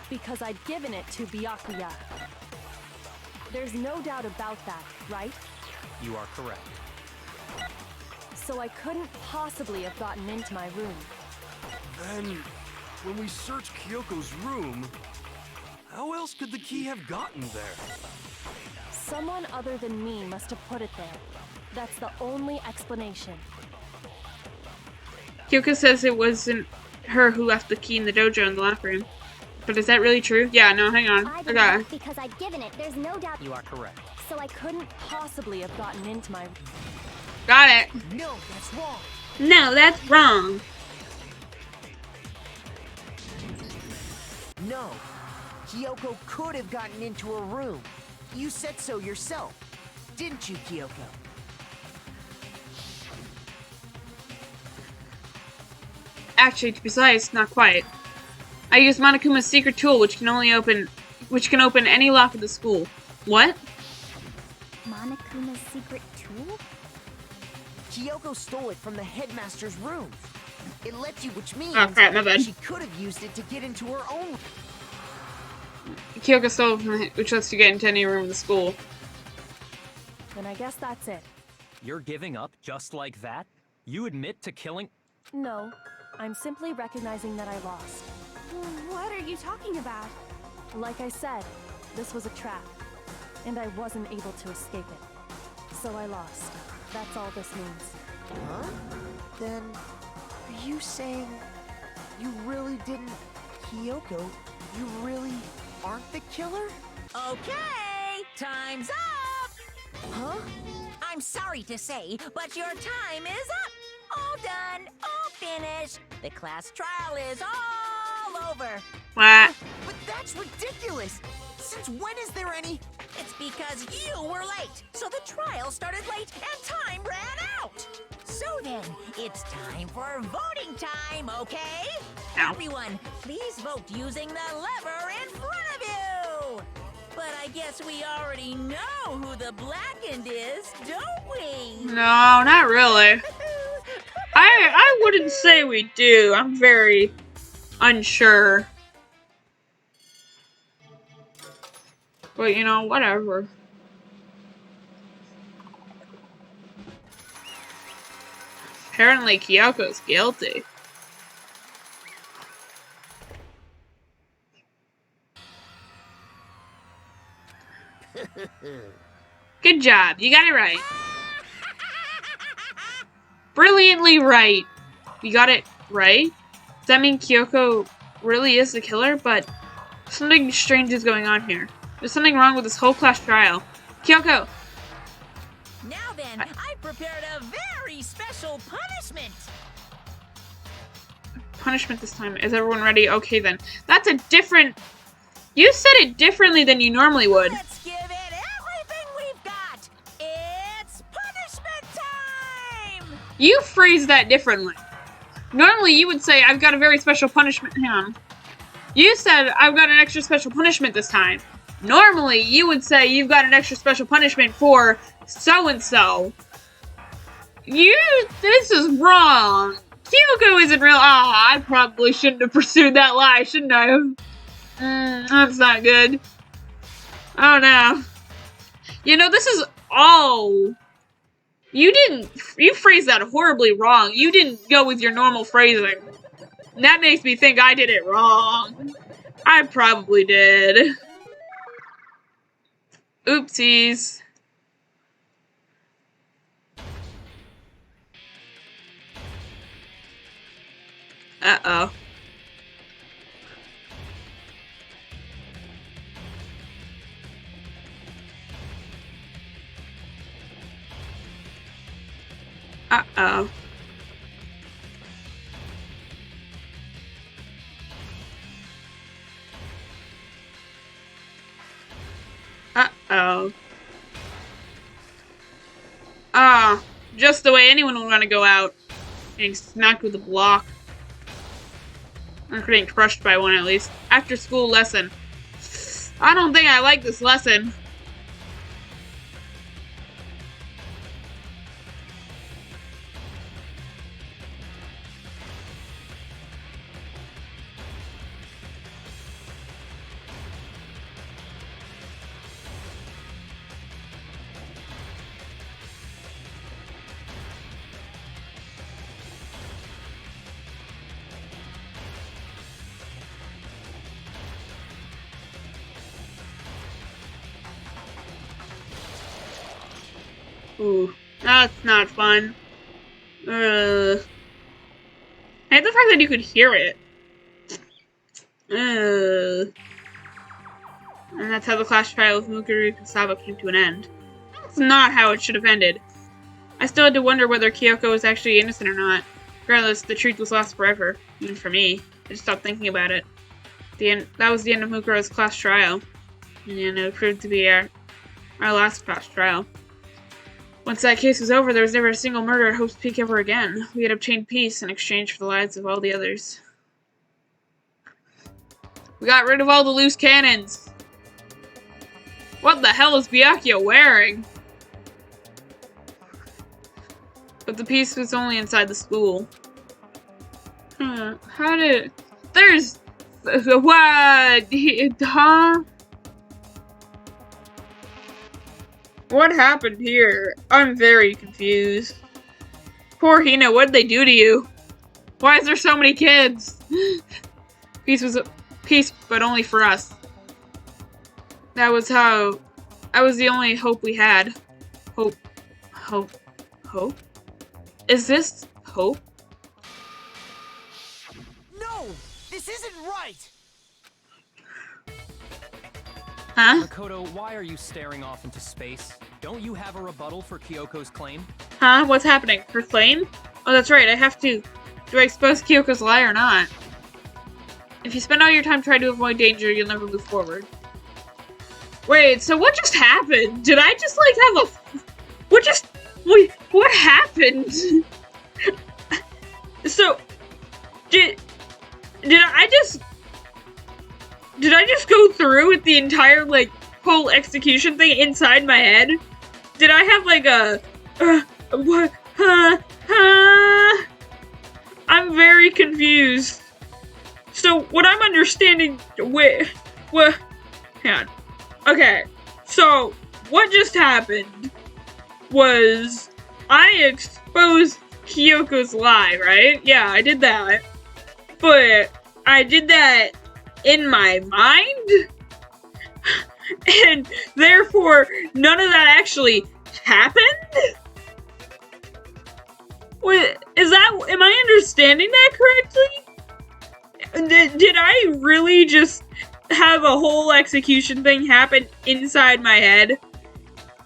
[SPEAKER 7] because I'd given it to Byakuya. There's no doubt about that, right?
[SPEAKER 3] You are correct.
[SPEAKER 7] So I couldn't possibly have gotten into my room.
[SPEAKER 4] Then, when we searched Kyoko's room, how else could the key have gotten there?
[SPEAKER 7] Someone other than me must have put it there. That's the only explanation.
[SPEAKER 1] Kyoko says it wasn't her who left the key in the dojo in the locker room. But is that really true? Yeah, no, hang on.
[SPEAKER 5] I
[SPEAKER 1] Okay.
[SPEAKER 5] didn't because I'd given it. There's no doubt.
[SPEAKER 3] You are correct.
[SPEAKER 7] So I couldn't possibly have gotten into my...
[SPEAKER 1] Got it.
[SPEAKER 6] No, that's wrong.
[SPEAKER 1] No, that's wrong.
[SPEAKER 6] No. Kyoko could have gotten into her room. You said so yourself. Didn't you, Kyoko?
[SPEAKER 1] Actually, to be precise, not quite. I used Monokuma's secret tool, which can open any lock of the school. What?
[SPEAKER 5] Monokuma's secret tool?
[SPEAKER 6] Kyoko stole it from the headmaster's room. It lets you, which means
[SPEAKER 1] Oh crap, my bad.
[SPEAKER 6] she could have used it to get into her own.
[SPEAKER 1] Kyoko stole it from which lets you get into any room of the school.
[SPEAKER 7] Then I guess that's it.
[SPEAKER 3] You're giving up just like that? You admit to killing...
[SPEAKER 7] No, I'm simply recognizing that I lost.
[SPEAKER 9] What are you talking about?
[SPEAKER 7] Like I said, this was a trap, and I wasn't able to escape it. So I lost. That's all this means.
[SPEAKER 6] Huh? Then, are you saying you really didn't... Kyoko, you really aren't the killer?
[SPEAKER 2] Okay, time's up!
[SPEAKER 6] Huh?
[SPEAKER 2] I'm sorry to say, but your time is up! All done, all finished. The class trial is all over.
[SPEAKER 1] What?
[SPEAKER 6] But that's ridiculous! Since when is there any...
[SPEAKER 2] It's because you were late, so the trial started late and time ran out. So then, it's time for voting time, okay?
[SPEAKER 1] Ow.
[SPEAKER 2] Everyone, please vote using the lever in front of you. But I guess we already know who the blackened is, don't we?
[SPEAKER 1] No, not really. I wouldn't say we do. I'm very unsure. But you know, whatever. Apparently Kyoko's guilty. Good job. You got it right. Brilliantly right. You got it right? Does that mean Kyoko really is the killer? But something strange is going on here. There's something wrong with this whole class trial. Kyoko!
[SPEAKER 2] Now then, I've prepared a very special punishment.
[SPEAKER 1] Punishment this time. Is everyone ready? Okay then. That's a different... You said it differently than you normally would.
[SPEAKER 2] Let's give it everything we've got. It's punishment time!
[SPEAKER 1] You phrased that differently. Normally you would say, I've got a very special punishment. Hang on. You said, I've got an extra special punishment this time. Normally you would say, you've got an extra special punishment for so-and-so. This is wrong. Kyoko isn't real. Ah, I probably shouldn't have pursued that lie, shouldn't I have? That's not good. Oh no. You know, this is all... You phrased that horribly wrong. You didn't go with your normal phrasing. That makes me think I did it wrong. I probably did. Oopsies. Uh-oh. Uh-oh. Uh-oh. Ah, just the way anyone would want to go out. Getting smacked with a block. Or getting crushed by one, at least. After school lesson. I don't think I like this lesson. Ooh, that's not fun. I hate the fact that you could hear it. And that's how the clash trial with Mukuru and Saba came to an end. That's not how it should have ended. I still had to wonder whether Kyoko was actually innocent or not. Regardless, the truth was lost forever. Even for me. I just stopped thinking about it. That was the end of Mukuru's class trial. And it proved to be our last class trial. Once that case was over, there was never a single murder at Hope's Peak ever again. We had obtained peace in exchange for the lives of all the others. We got rid of all the loose cannons. What the hell is Byakuya wearing? But the peace was only inside the school. How did... There's... What? Huh? What happened here? I'm very confused. Poor Hina, what'd they do to you? Why is there so many kids? Peace, but only for us. That was the only hope we had. Hope? Is this hope?
[SPEAKER 6] No! This isn't right!
[SPEAKER 1] Huh?
[SPEAKER 3] Makoto, why are you staring off into space? Don't you have a rebuttal for Kyoko's claim?
[SPEAKER 1] Huh? What's happening? Her claim? Oh, that's right, I have to. Do I expose Kyoko's lie or not? If you spend all your time trying to avoid danger, you'll never move forward. Wait, so what just happened? Did I just, like, have a... Wait, what happened? So... Did I just go through with the entire, like, whole execution thing inside my head? Did I have, like, what? I'm very confused. So, what I'm understanding, hang on. Okay, so, what just happened was I exposed Kyoko's lie, right? Yeah, I did that. But I did that in my mind? And therefore, none of that actually happened? Wait, am I understanding that correctly? Did I really just have a whole execution thing happen inside my head?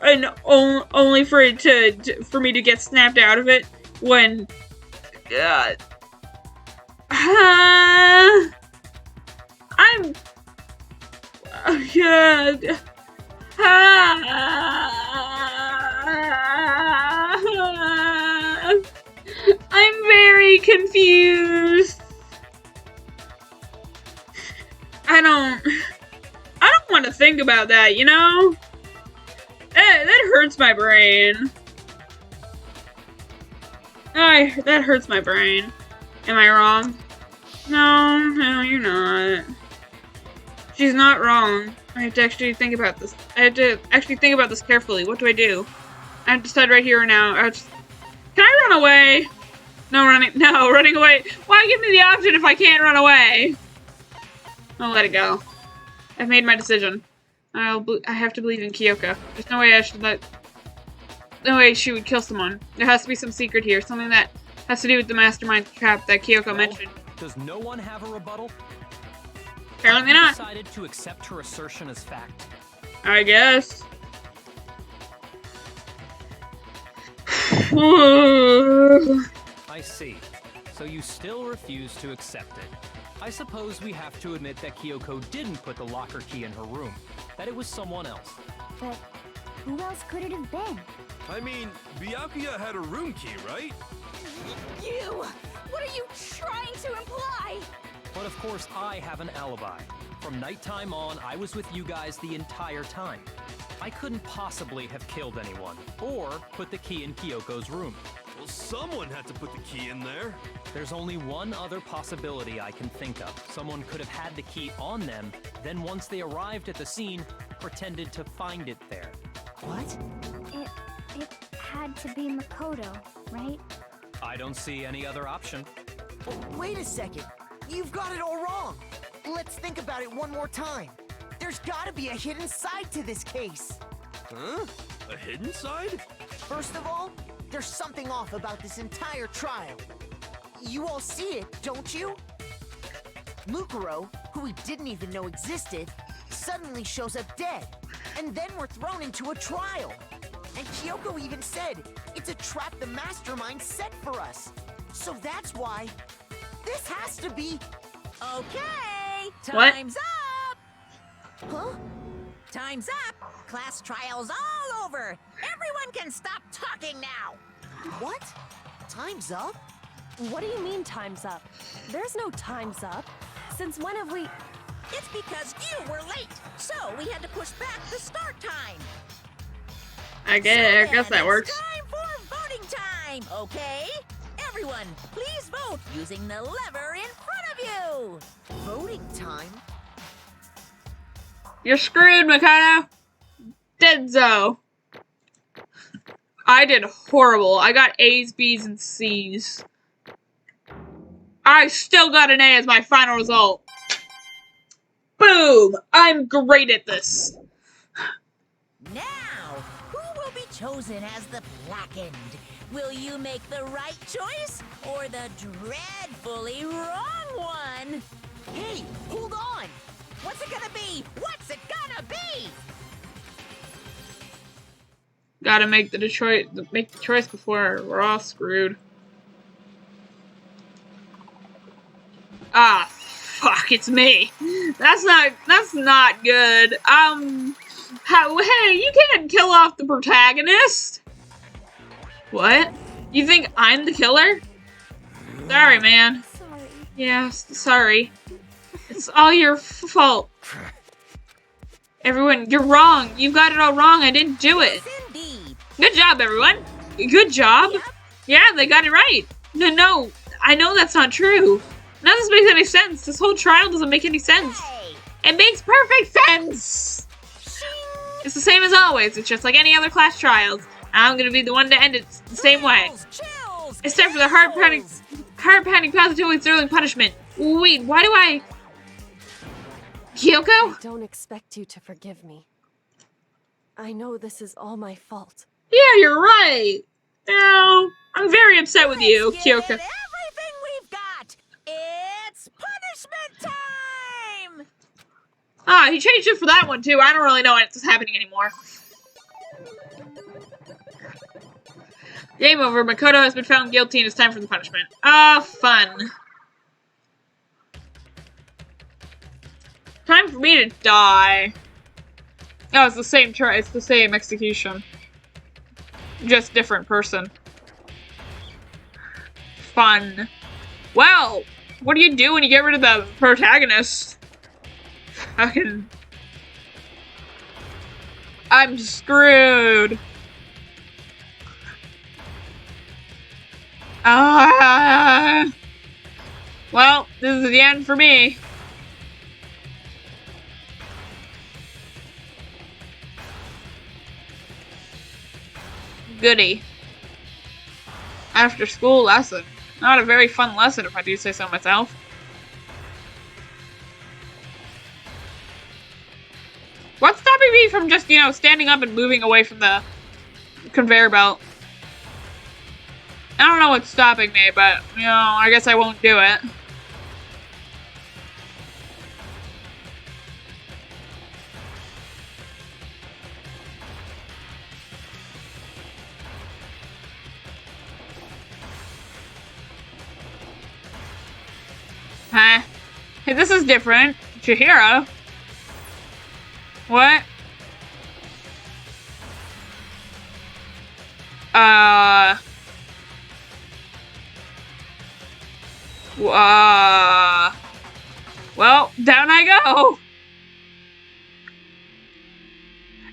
[SPEAKER 1] And only for it for me to get snapped out of it when... I'm very confused. I don't want to think about that, you know? That hurts my brain. That hurts my brain. Am I wrong? No, you're not. She's not wrong. I have to actually think about this. I have to actually think about this carefully. What do I do? I have to decide right here and now. Can I run away? No, running away. Why give me the option if I can't run away? I'll let it go. I've made my decision. I have to believe in Kyoko. There's no way no way she would kill someone. There has to be some secret here. Something that has to do with the mastermind trap that Kyoko mentioned.
[SPEAKER 3] Does no one have a rebuttal?
[SPEAKER 1] Apparently not.
[SPEAKER 3] Decided to accept her assertion as fact.
[SPEAKER 1] I guess.
[SPEAKER 3] I see. So you still refuse to accept it. I suppose we have to admit that Kyoko didn't put the locker key in her room. That it was someone else.
[SPEAKER 5] But Who else could it have been?
[SPEAKER 4] I mean, Byakuya had a room key, right?
[SPEAKER 9] You! What are you trying to imply?
[SPEAKER 3] But of course, I have an alibi. From nighttime on, I was with you guys the entire time. I couldn't possibly have killed anyone, or put the key in Kyoko's room.
[SPEAKER 4] Well, someone had to put the key in there.
[SPEAKER 3] There's only one other possibility I can think of. Someone could have had the key on them, then once they arrived at the scene, pretended to find it there.
[SPEAKER 6] What?
[SPEAKER 5] It had to be Makoto, right?
[SPEAKER 3] I don't see any other option.
[SPEAKER 6] Wait a second. You've got it all wrong. Let's think about it one more time. There's gotta be a hidden side to this case.
[SPEAKER 4] Huh? A hidden side?
[SPEAKER 6] First of all, there's something off about this entire trial. You all see it, don't you? Mukuro, who we didn't even know existed, suddenly shows up dead. And then we're thrown into a trial. And Kyoko even said, it's a trap the mastermind set for us. So that's why this has to be...
[SPEAKER 2] Okay,
[SPEAKER 1] What?
[SPEAKER 2] time's up!
[SPEAKER 6] Huh?
[SPEAKER 2] Time's up! Class trial's all over! Everyone can stop talking now!
[SPEAKER 6] What? Time's up?
[SPEAKER 7] What do you mean time's up? There's no time's up. Since when have we...
[SPEAKER 2] It's because you were late, so we had to push back the start time.
[SPEAKER 1] I guess that works.
[SPEAKER 2] It's time for voting time, okay? Everyone, please vote using the lever in front of you.
[SPEAKER 6] Voting time?
[SPEAKER 1] You're screwed, Makoto. Deadzo. I did horrible. I got A's, B's, and C's. I still got an A as my final result. Boom! I'm great at this.
[SPEAKER 2] Now, who will be chosen as the blackened? Will you make the right choice or the dreadfully wrong one?
[SPEAKER 6] Hey, hold on!
[SPEAKER 2] What's it gonna be? What's it gonna be?
[SPEAKER 1] Gotta make the choice before we're all screwed. Ah, fuck! It's me. That's not good. Hey, you can't kill off the protagonist. What? You think I'm the killer? Sorry, man.
[SPEAKER 5] Sorry.
[SPEAKER 1] Yeah, sorry. It's all your fault. Everyone, you're wrong. You got it all wrong. I didn't do it.
[SPEAKER 2] Yes, indeed.
[SPEAKER 1] Good job, everyone. Good job.
[SPEAKER 2] Yep.
[SPEAKER 1] Yeah, they got it right. No, I know that's not true. None of this makes any sense. This whole trial doesn't make any sense.
[SPEAKER 2] Hey.
[SPEAKER 1] It makes perfect sense. It's the same as always. It's just like any other class trials. I'm gonna be the one to end it the same way.
[SPEAKER 2] Chills,
[SPEAKER 1] It's time for the heart-pounding, positively thrilling punishment. Wait, why do I... Kyoko?
[SPEAKER 7] I don't expect you to forgive me. I know this is all my fault.
[SPEAKER 1] Yeah, you're right. No, I'm very upset with you,
[SPEAKER 2] Let's give
[SPEAKER 1] Kyoko.
[SPEAKER 2] it everything we've got. It's punishment time.
[SPEAKER 1] Ah, he changed it for that one too. I don't really know what's happening anymore. Game over. Makoto has been found guilty and it's time for the punishment. Ah, fun. Time for me to die. Oh, it's the same it's the same execution. Just different person. Fun. Well, what do you do when you get rid of the protagonist? Fucking... I'm screwed. Well, this is the end for me. Goody. After school lesson. Not a very fun lesson if I do say so myself. What's stopping me from just, standing up and moving away from the conveyor belt? I don't know what's stopping me, but, I guess I won't do it. Huh? Hey, this is different. Chihiro. What? Well, down I go.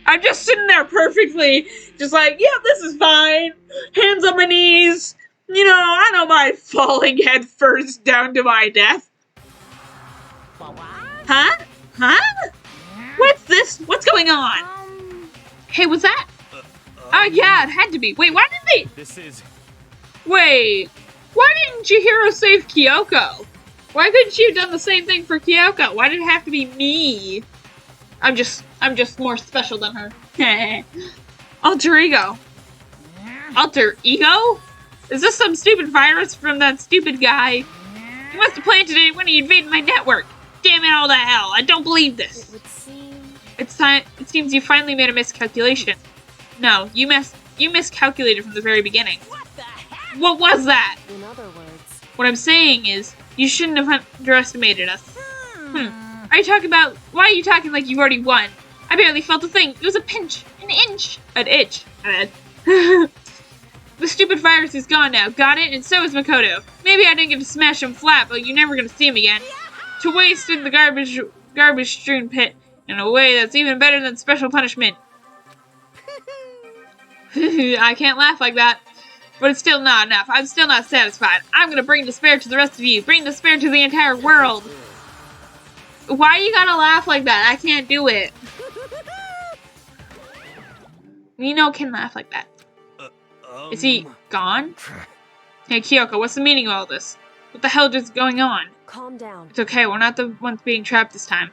[SPEAKER 1] I'm just sitting there perfectly, just like, yeah, this is fine. Hands on my knees. You know, I don't mind falling head first down to my death. Huh? Huh? What's this? What's going on? Hey, what's that? Oh, yeah, it had to be. Wait, why did they...
[SPEAKER 3] This is...
[SPEAKER 1] Wait, why didn't Chihiro save Kyoko? Why couldn't she have done the same thing for Kyoko? Why did it have to be me? I'm just more special than her. Alter ego. Alter ego? Is this some stupid virus from that stupid guy? He must have planted it when he invaded my network. Damn it all to hell, I don't believe this.
[SPEAKER 7] It would seem...
[SPEAKER 1] It seems you finally made a miscalculation. No, you miscalculated from the very beginning.
[SPEAKER 2] What the heck?
[SPEAKER 1] What was that?
[SPEAKER 7] In other words...
[SPEAKER 1] What I'm saying is, you shouldn't have underestimated us. Why are you talking like you've already won? I barely felt a thing. It was a pinch. An itch. The stupid virus is gone now. Got it? And so is Makoto. Maybe I didn't get to smash him flat, but you're never gonna see him again. To waste in the garbage-strewn pit in a way that's even better than special punishment. I can't laugh like that. But it's still not enough. I'm still not satisfied. I'm gonna bring despair to the rest of you. Bring despair to the entire world. Why you gotta laugh like that? I can't do it. Nino can laugh like that. Is he gone? Hey, Kyoko, what's the meaning of all this? What the hell is going on?
[SPEAKER 7] Calm down.
[SPEAKER 1] It's okay, we're not the ones being trapped this time.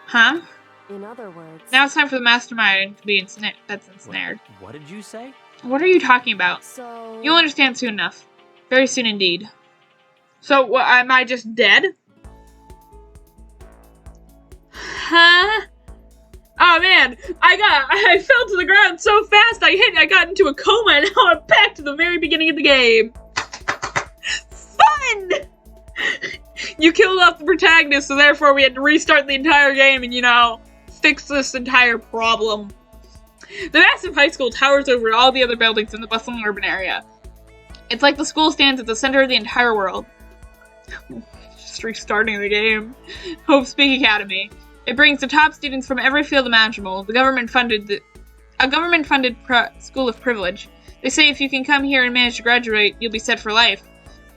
[SPEAKER 1] Huh?
[SPEAKER 7] In other words...
[SPEAKER 1] Now it's time for the mastermind to be ensnared.
[SPEAKER 3] What did you say?
[SPEAKER 1] What are you talking about?
[SPEAKER 7] So...
[SPEAKER 1] You'll understand soon enough. Very soon indeed. So, what, am I just dead? Huh? Oh man, I fell to the ground so fast I got into a coma and now I'm back to the very beginning of the game. Fun! You killed off the protagonist, so therefore we had to restart the entire game and, you know, fix this entire problem. The massive high school towers over all the other buildings in the bustling urban area. It's like the school stands at the center of the entire world. Just restarting the game. Hope's Peak Academy. It brings the top students from every field imaginable. A government-funded school of privilege. They say if you can come here and manage to graduate, you'll be set for life.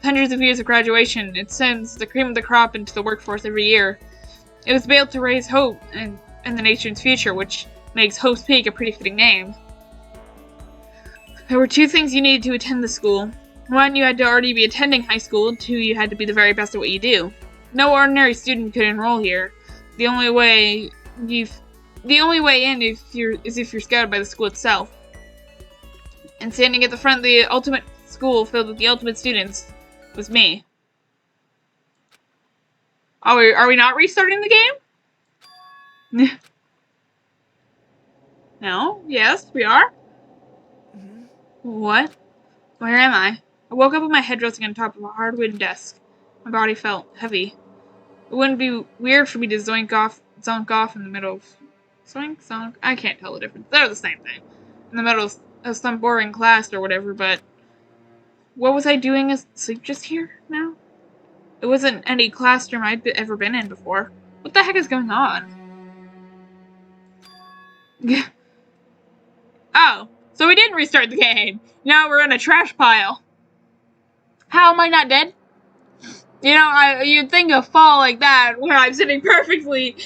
[SPEAKER 1] Hundreds of years of graduation, it sends the cream of the crop into the workforce every year. It was built to raise hope in the nation's future, which makes Hope's Peak a pretty fitting name. There were two things you needed to attend the school. One, you had to already be attending high school. Two, you had to be the very best at what you do. No ordinary student could enroll here. The only way in is if you're scouted by the school itself. And standing at the front of the ultimate school filled with the ultimate students was me. Are we not restarting the game? No? Yes, we are? What? Where am I? I woke up with my head resting on top of a hard-wooden desk. My body felt heavy. It wouldn't be weird for me to zonk off in the middle of... Zonk? I can't tell the difference. They're the same thing. In the middle of some boring class or whatever, but... What was I doing asleep just here now? It wasn't any classroom I'd ever been in before. What the heck is going on? Oh, so we didn't restart the game. Now we're in a trash pile. How am I not dead? You know, you'd think a fall like that, where I'm sitting perfectly,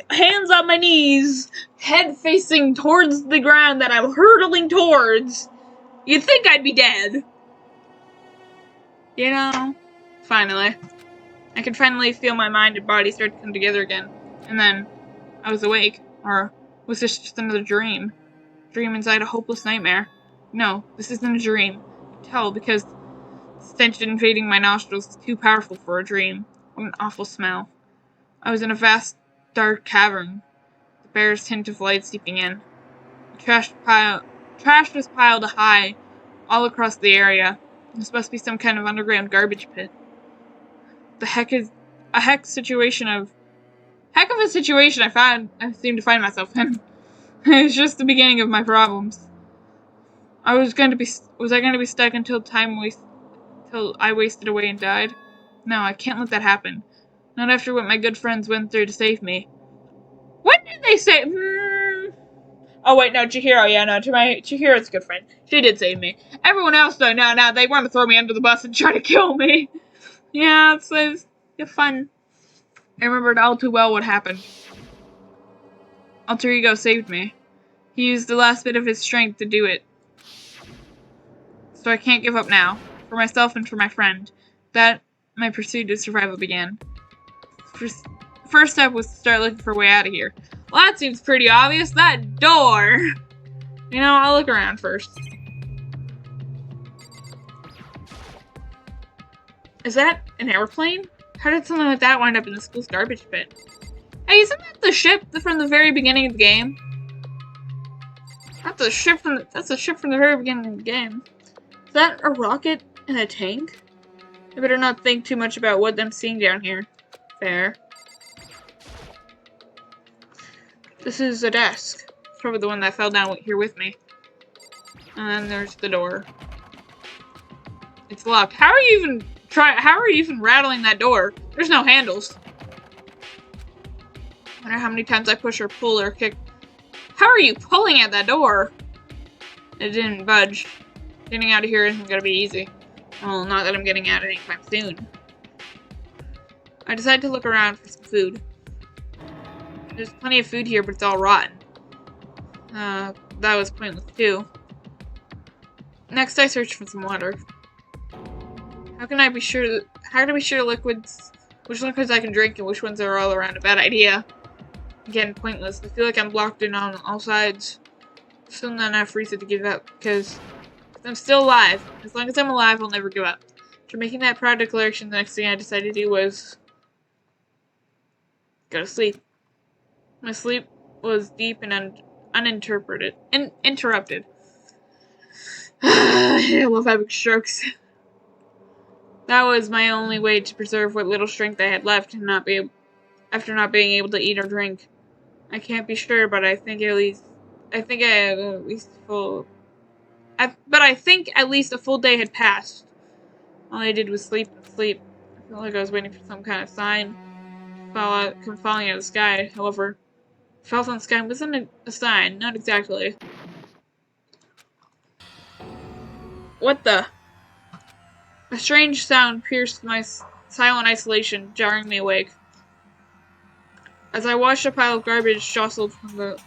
[SPEAKER 1] hands on my knees, head facing towards the ground that I'm hurtling towards, you'd think I'd be dead. You know, finally. I could finally feel my mind and body start to come together again. And then, I was awake. Or, was this just another dream? Dream inside a hopeless nightmare? No, this isn't a dream. I can tell because the stench invading my nostrils is too powerful for a dream. What an awful smell. I was in a vast, dark cavern, the barest hint of light seeping in. Trash was piled high all across the area. This must be some kind of underground garbage pit. The heck of a situation I seem to find myself in. It's just the beginning of my problems. Was I going to be stuck until till I wasted away and died? No, I can't let that happen. Not after what my good friends went through to save me. When did they say? Oh wait, no, Chihiro. Yeah, no, Chihiro's a good friend. She did save me. Everyone else though, no, they want to throw me under the bus and try to kill me. Yeah, it's fun. I remembered all too well what happened. Alter Ego saved me. He used the last bit of his strength to do it. So I can't give up now. For myself and for my friend. That, my pursuit of survival began. First step was to start looking for a way out of here. Well, that seems pretty obvious. That door! You know, I'll look around first. Is that an airplane? How did something like that wind up in the school's garbage pit? Hey, isn't that the ship from the very beginning of the game? That's a ship from the very beginning of the game. Is that a rocket in a tank? I better not think too much about what I'm seeing down here. Fair. This is a desk. It's probably the one that fell down here with me. And then there's the door. It's locked. How are you even rattling that door? There's no handles. I wonder how many times I push or pull or kick. How are you pulling at that door? It didn't budge. Getting out of here isn't gonna be easy. Well, not that I'm getting out anytime soon. I decided to look around for some food. There's plenty of food here, but it's all rotten. That was pointless too. Next, I searched for some water. How can I be sure which liquids I can drink and which ones are all around a bad idea? Again, pointless. I feel like I'm blocked in on all sides. Still not enough reason to give up, because I'm still alive. As long as I'm alive, I'll never give up. After making that proud declaration, the next thing I decided to do was go to sleep. My sleep was deep and interrupted. I love having strokes. That was my only way to preserve what little strength I had left and after not being able to eat or drink. I can't be sure, but I think at least a full day had passed. All I did was sleep and sleep. I felt like I was waiting for some kind of sign come falling out of the sky. However, fall from the sky wasn't a sign, not exactly. What the? A strange sound pierced my silent isolation, jarring me awake. As I watched a pile of garbage jostled from the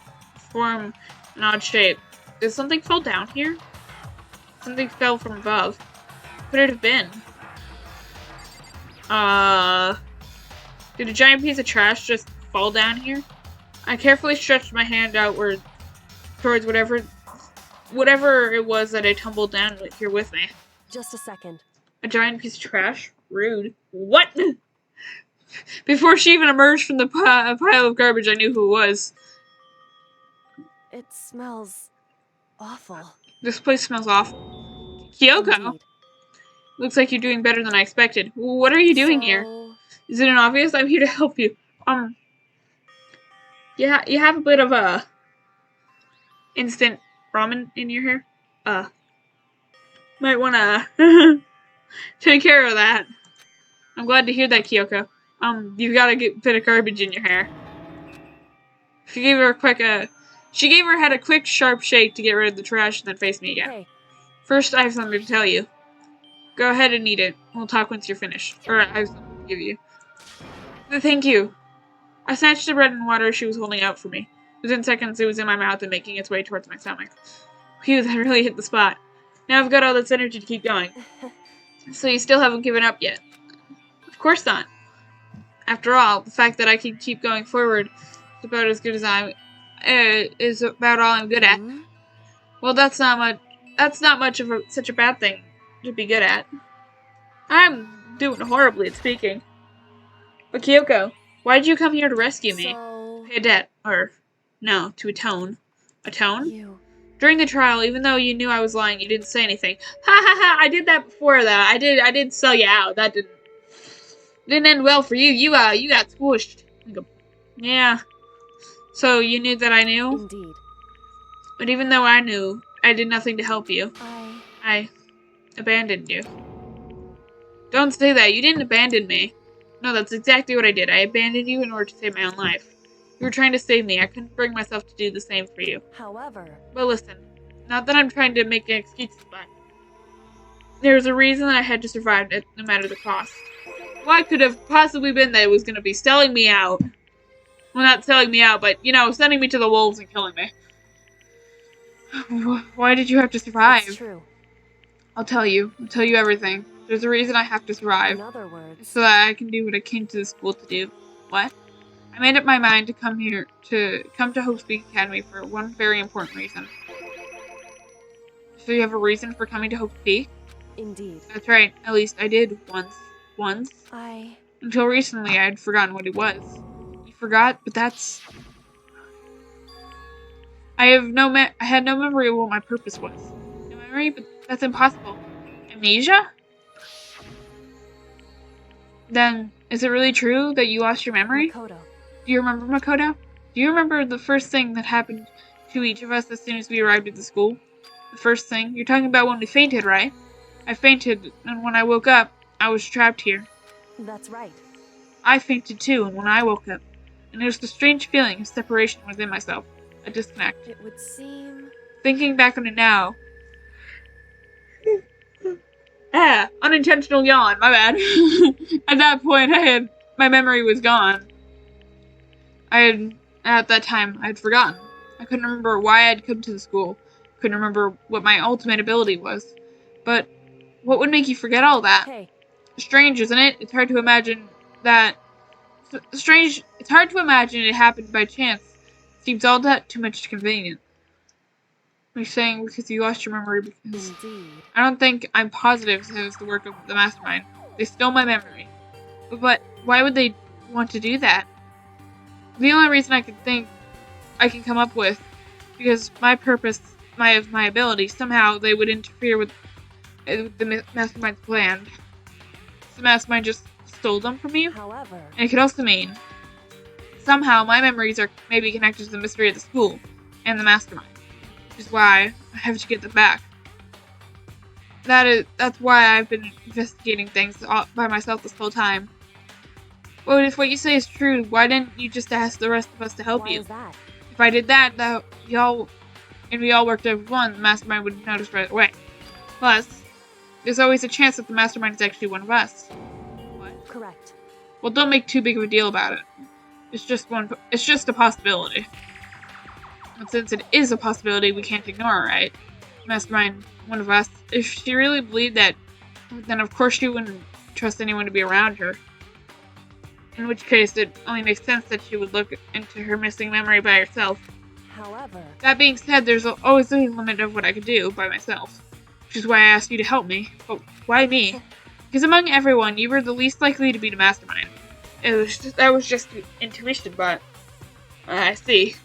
[SPEAKER 1] form an odd shape. Did something fall down here? Something fell from above. What could it have been? Did a giant piece of trash just fall down here? I carefully stretched my hand outward towards whatever it was that I tumbled down here with me.
[SPEAKER 7] Just a second.
[SPEAKER 1] A giant piece of trash? Rude. What? Before she even emerged from the pile of garbage, I knew who it was.
[SPEAKER 7] It smells awful.
[SPEAKER 1] This place smells awful. Kyoko!
[SPEAKER 7] Indeed.
[SPEAKER 1] Looks like you're doing better than I expected. What are you doing here? Is it an obvious? I'm here to help you. Yeah, you have a bit of instant ramen in your hair. Might wanna take care of that. I'm glad to hear that, Kyoko. You've got a bit of garbage in your hair. She gave her head a quick, sharp shake to get rid of the trash and then faced me again.
[SPEAKER 7] Hey.
[SPEAKER 1] First, I have something to tell you. Go ahead and eat it. We'll talk once you're finished. Or I have something to give you. Thank you. I snatched the bread and water she was holding out for me. Within seconds, it was in my mouth and making its way towards my stomach. Phew, that really hit the spot. Now I've got all this energy to keep going. So you still haven't given up yet? Of course not. After all, the fact that I can keep going forward is about as good as is about all I'm good at. Well, that's not much of such a bad thing to be good at. I'm doing horribly at speaking. But Kyoko, why did you come here to rescue me? Pay a debt, or no, to atone. Atone?
[SPEAKER 7] You.
[SPEAKER 1] During the trial, even though you knew I was lying, you didn't say anything. Ha ha ha! I did that before that. I did sell you out. That didn't end well for you. You got squished. Yeah. So you knew that I knew?
[SPEAKER 7] Indeed.
[SPEAKER 1] But even though I knew, I did nothing to help you. I abandoned you. Don't say that. You didn't abandon me. No, that's exactly what I did. I abandoned you in order to save my own life. You were trying to save me. I couldn't bring myself to do the same for you.
[SPEAKER 7] However...
[SPEAKER 1] But listen, not that I'm trying to make excuses, but there's a reason that I had to survive no matter the cost. What could have possibly been that it was going to be selling me out? Well, not selling me out, but, you know, sending me to the wolves and killing me. Why did you have to survive?
[SPEAKER 7] It's true.
[SPEAKER 1] I'll tell you. I'll tell you everything. There's a reason I have to survive.
[SPEAKER 7] In other words...
[SPEAKER 1] So that I can do what I came to the school to do. What? I made up my mind to come to Hope Peak Academy for one very important reason. So you have a reason for coming to Hope Peak?
[SPEAKER 7] Indeed.
[SPEAKER 1] That's right. At least I did once. Until recently, I had forgotten what it was. You forgot? But that's... I had no memory of what my purpose was. No memory? But that's impossible. Amnesia? Then, is it really true that you lost your memory?
[SPEAKER 7] Makoto.
[SPEAKER 1] Do you remember Makoto? Do you remember the first thing that happened to each of us as soon as we arrived at the school? The first thing? You're talking about when we fainted, right? I fainted, and when I woke up, I was trapped here.
[SPEAKER 7] That's right.
[SPEAKER 1] I fainted too, and when I woke up, and it was the strange feeling of separation within myself. A disconnect.
[SPEAKER 7] It would seem...
[SPEAKER 1] Thinking back on it now... unintentional yawn, my bad. At that point, my memory was gone. At that time, I had forgotten. I couldn't remember why I had come to the school. Couldn't remember what my ultimate ability was. But what would make you forget all that?
[SPEAKER 7] Hey.
[SPEAKER 1] Strange, isn't it? It's hard to imagine that... Strange, it's hard to imagine it happened by chance. Seems all that too much convenient. You're saying because you lost your memory because...
[SPEAKER 7] Indeed.
[SPEAKER 1] I don't think I'm positive it was the work of the mastermind. They stole my memory. But why would they want to do that? The only reason I can come up with, because my purpose, my ability, somehow they would interfere with the mastermind's plan. The mastermind just stole them from you?
[SPEAKER 7] However...
[SPEAKER 1] And it could also mean, somehow my memories are maybe connected to the mystery of the school and the mastermind. Which is why I have to get them back. That's why I've been investigating things by myself this whole time. Well, if what you say is true, why didn't you just ask the rest of us to help
[SPEAKER 7] Why
[SPEAKER 1] you?
[SPEAKER 7] is that?
[SPEAKER 1] If I did that, we all worked as one, the mastermind would notice right away. Plus, there's always a chance that the mastermind is actually one of us. What?
[SPEAKER 7] Correct.
[SPEAKER 1] Well, don't make too big of a deal about it. It's just a possibility. And since it is a possibility, we can't ignore it, right? Mastermind, one of us. If she really believed that, then of course she wouldn't trust anyone to be around her. In which case, it only makes sense that she would look into her missing memory by herself.
[SPEAKER 7] However...
[SPEAKER 1] That being said, there's always a limit of what I could do by myself. Which is why I asked you to help me. But why me? Because among everyone, you were the least likely to be the mastermind. That was just intuition, but... I see.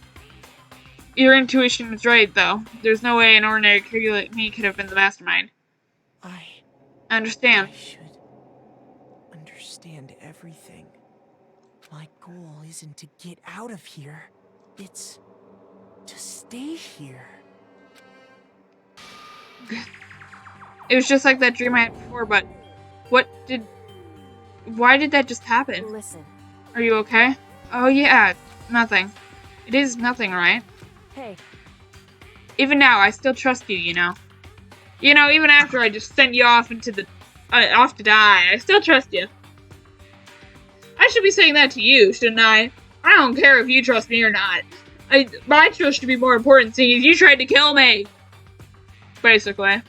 [SPEAKER 1] Your intuition was right, though. There's no way an ordinary kid like me could have been the mastermind.
[SPEAKER 6] I
[SPEAKER 1] understand.
[SPEAKER 6] I should understand everything. My goal isn't to get out of here. It's to stay here.
[SPEAKER 1] It was just like that dream I had before, but why did that just happen?
[SPEAKER 7] Listen.
[SPEAKER 1] Are you okay? Oh yeah, nothing. It is nothing, right?
[SPEAKER 7] Hey.
[SPEAKER 1] Even now, I still trust you, you know. You know, even after I just sent you off into the... off to die, I still trust you. I should be saying that to you, shouldn't I? I don't care if you trust me or not. My trust should be more important, seeing as you tried to kill me. Basically.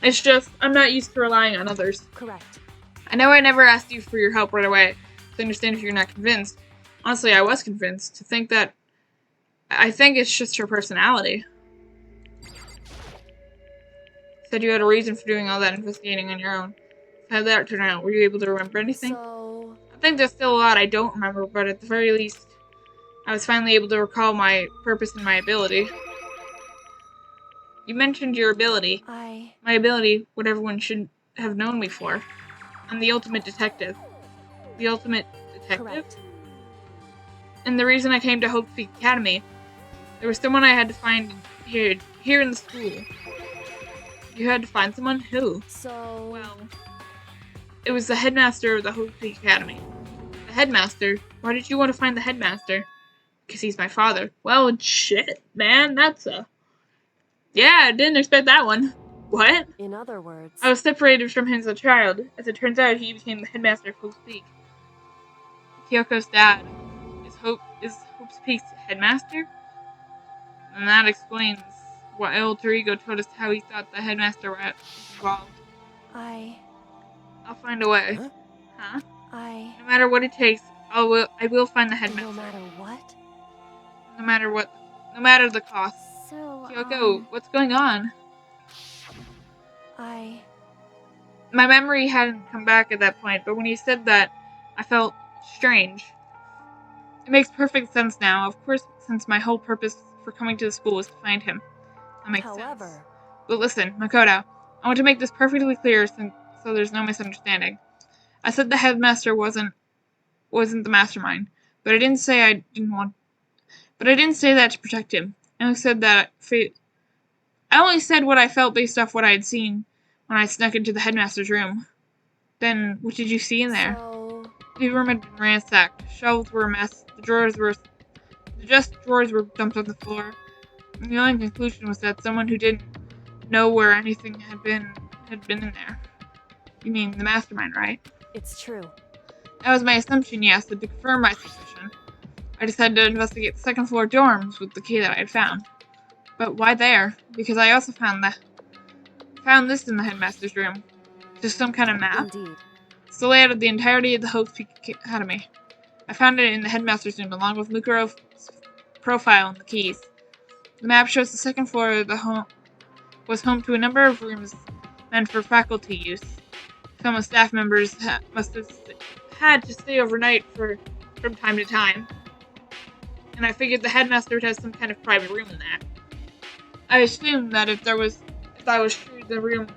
[SPEAKER 1] It's just, I'm not used to relying on others.
[SPEAKER 7] Correct.
[SPEAKER 1] I know I never asked you for your help right away, so I understand if you're not convinced. Honestly, I was convinced to think that... I think it's just her personality. Said you had a reason for doing all that investigating on your own. How'd that turn out? Were you able to remember anything?
[SPEAKER 7] So...
[SPEAKER 1] I think there's still a lot I don't remember, but at the very least, I was finally able to recall my purpose and my ability. You mentioned your ability. My ability, what everyone should have known me for. I'm the ultimate detective. The ultimate detective?
[SPEAKER 7] Correct.
[SPEAKER 1] And the reason I came to Hope Peak Academy, there was someone I had to find here here in the school. You had to find someone? Who?
[SPEAKER 7] So...
[SPEAKER 1] Well, it was the headmaster of the Hope Peak Academy. The headmaster? Why did you want to find the headmaster? Because he's my father. Well, shit, man, that's a... Yeah, I didn't expect that one. What?
[SPEAKER 7] In other words...
[SPEAKER 1] I was separated from him as a child. As it turns out, he became the headmaster of Hope's Peak. Kyoko's dad is Hope's Peak's headmaster? And that explains why Alter Ego told us how he thought the headmaster was involved.
[SPEAKER 7] I
[SPEAKER 1] I'll find a way.
[SPEAKER 7] Huh?
[SPEAKER 1] No matter what it takes, I will find the headmaster.
[SPEAKER 7] No matter what?
[SPEAKER 1] No matter the cost.
[SPEAKER 5] So,
[SPEAKER 1] Kyoko, what's going on?
[SPEAKER 7] I...
[SPEAKER 1] My memory hadn't come back at that point, but when he said that, I felt strange. It makes perfect sense now, of course, since my whole purpose for coming to the school was to find him. That makes sense. But listen, Makoto, I want to make this perfectly clear so there's no misunderstanding. I said the headmaster wasn't the mastermind, but I didn't say that to protect him. I only said what I felt based off what I had seen when I snuck into the headmaster's room. Then, what did you see in there?
[SPEAKER 7] So...
[SPEAKER 1] The room had been ransacked. Shelves were a mess. The drawers were dumped on the floor. And the only conclusion was that someone who didn't know where anything had been in there. You mean the mastermind, right?
[SPEAKER 7] It's true.
[SPEAKER 1] That was my assumption, yes, and to confirm my suspicion, I decided to investigate the second floor dorms with the key that I had found. But why there? Because I also found this in the headmaster's room. Just some kind of map.
[SPEAKER 7] Indeed.
[SPEAKER 1] It's the layout of the entirety of the Hope Peak Academy. I found it in the headmaster's room along with Mukuro's profile and the keys. The map shows the second floor of was home to a number of rooms meant for faculty use. Some staff members must have had to stay overnight from time to time. And I figured the headmaster would have some kind of private room in there. I assumed that if I was sure the room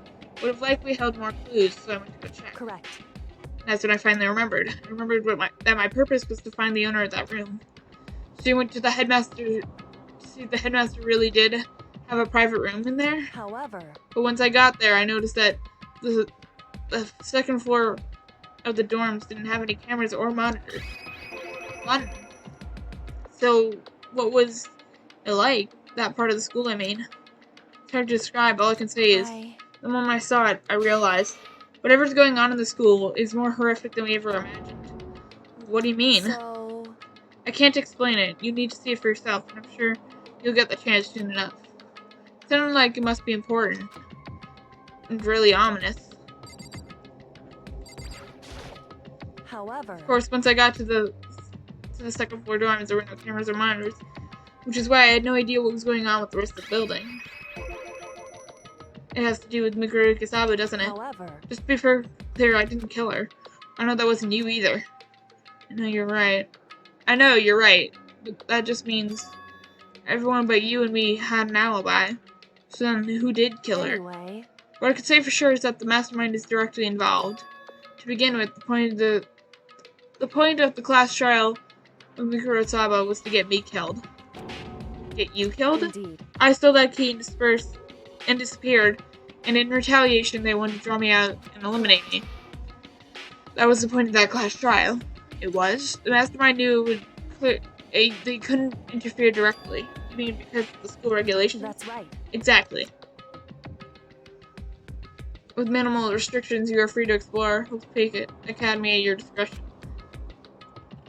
[SPEAKER 1] would have likely held more clues, so I went to go check.
[SPEAKER 7] Correct.
[SPEAKER 1] That's when I finally remembered. I remembered that my purpose was to find the owner of that room. So I went to the headmaster to see if the headmaster really did have a private room in there.
[SPEAKER 7] However...
[SPEAKER 1] But once I got there, I noticed that the second floor of the dorms didn't have any cameras or monitors. So, what was it like? That part of the school, I mean. It's hard to describe. All I can say is, the moment I saw it, I realized whatever's going on in the school is more horrific than we ever imagined. What do you mean?
[SPEAKER 7] So...
[SPEAKER 1] I can't explain it. You need to see it for yourself, and I'm sure you'll get the chance soon enough. It sounded like it must be important. And really ominous.
[SPEAKER 7] However...
[SPEAKER 1] Of course, once I got to the second floor dorms, there were no cameras or monitors, which is why I had no idea what was going on with the rest of the building. It has to do with Mikuru Kisaba, doesn't it?
[SPEAKER 7] However...
[SPEAKER 1] Just to be clear, I didn't kill her. I know that wasn't you either. I know you're right. But that just means everyone but you and me had an alibi. So then, who did kill her?
[SPEAKER 7] Anyway...
[SPEAKER 1] What I can say for sure is that the mastermind is directly involved. To begin with, the point of the class trial of Mikuru Saba was to get me killed. Get you killed?
[SPEAKER 7] Indeed.
[SPEAKER 1] I stole that key and disappeared, and in retaliation they wanted to draw me out and eliminate me. That was the point of that class trial. It was. The mastermind knew they couldn't interfere directly. I mean, because of the school regulations?
[SPEAKER 7] That's right.
[SPEAKER 1] Exactly. With minimal restrictions, you are free to explore Hope's Peak Academy at your discretion.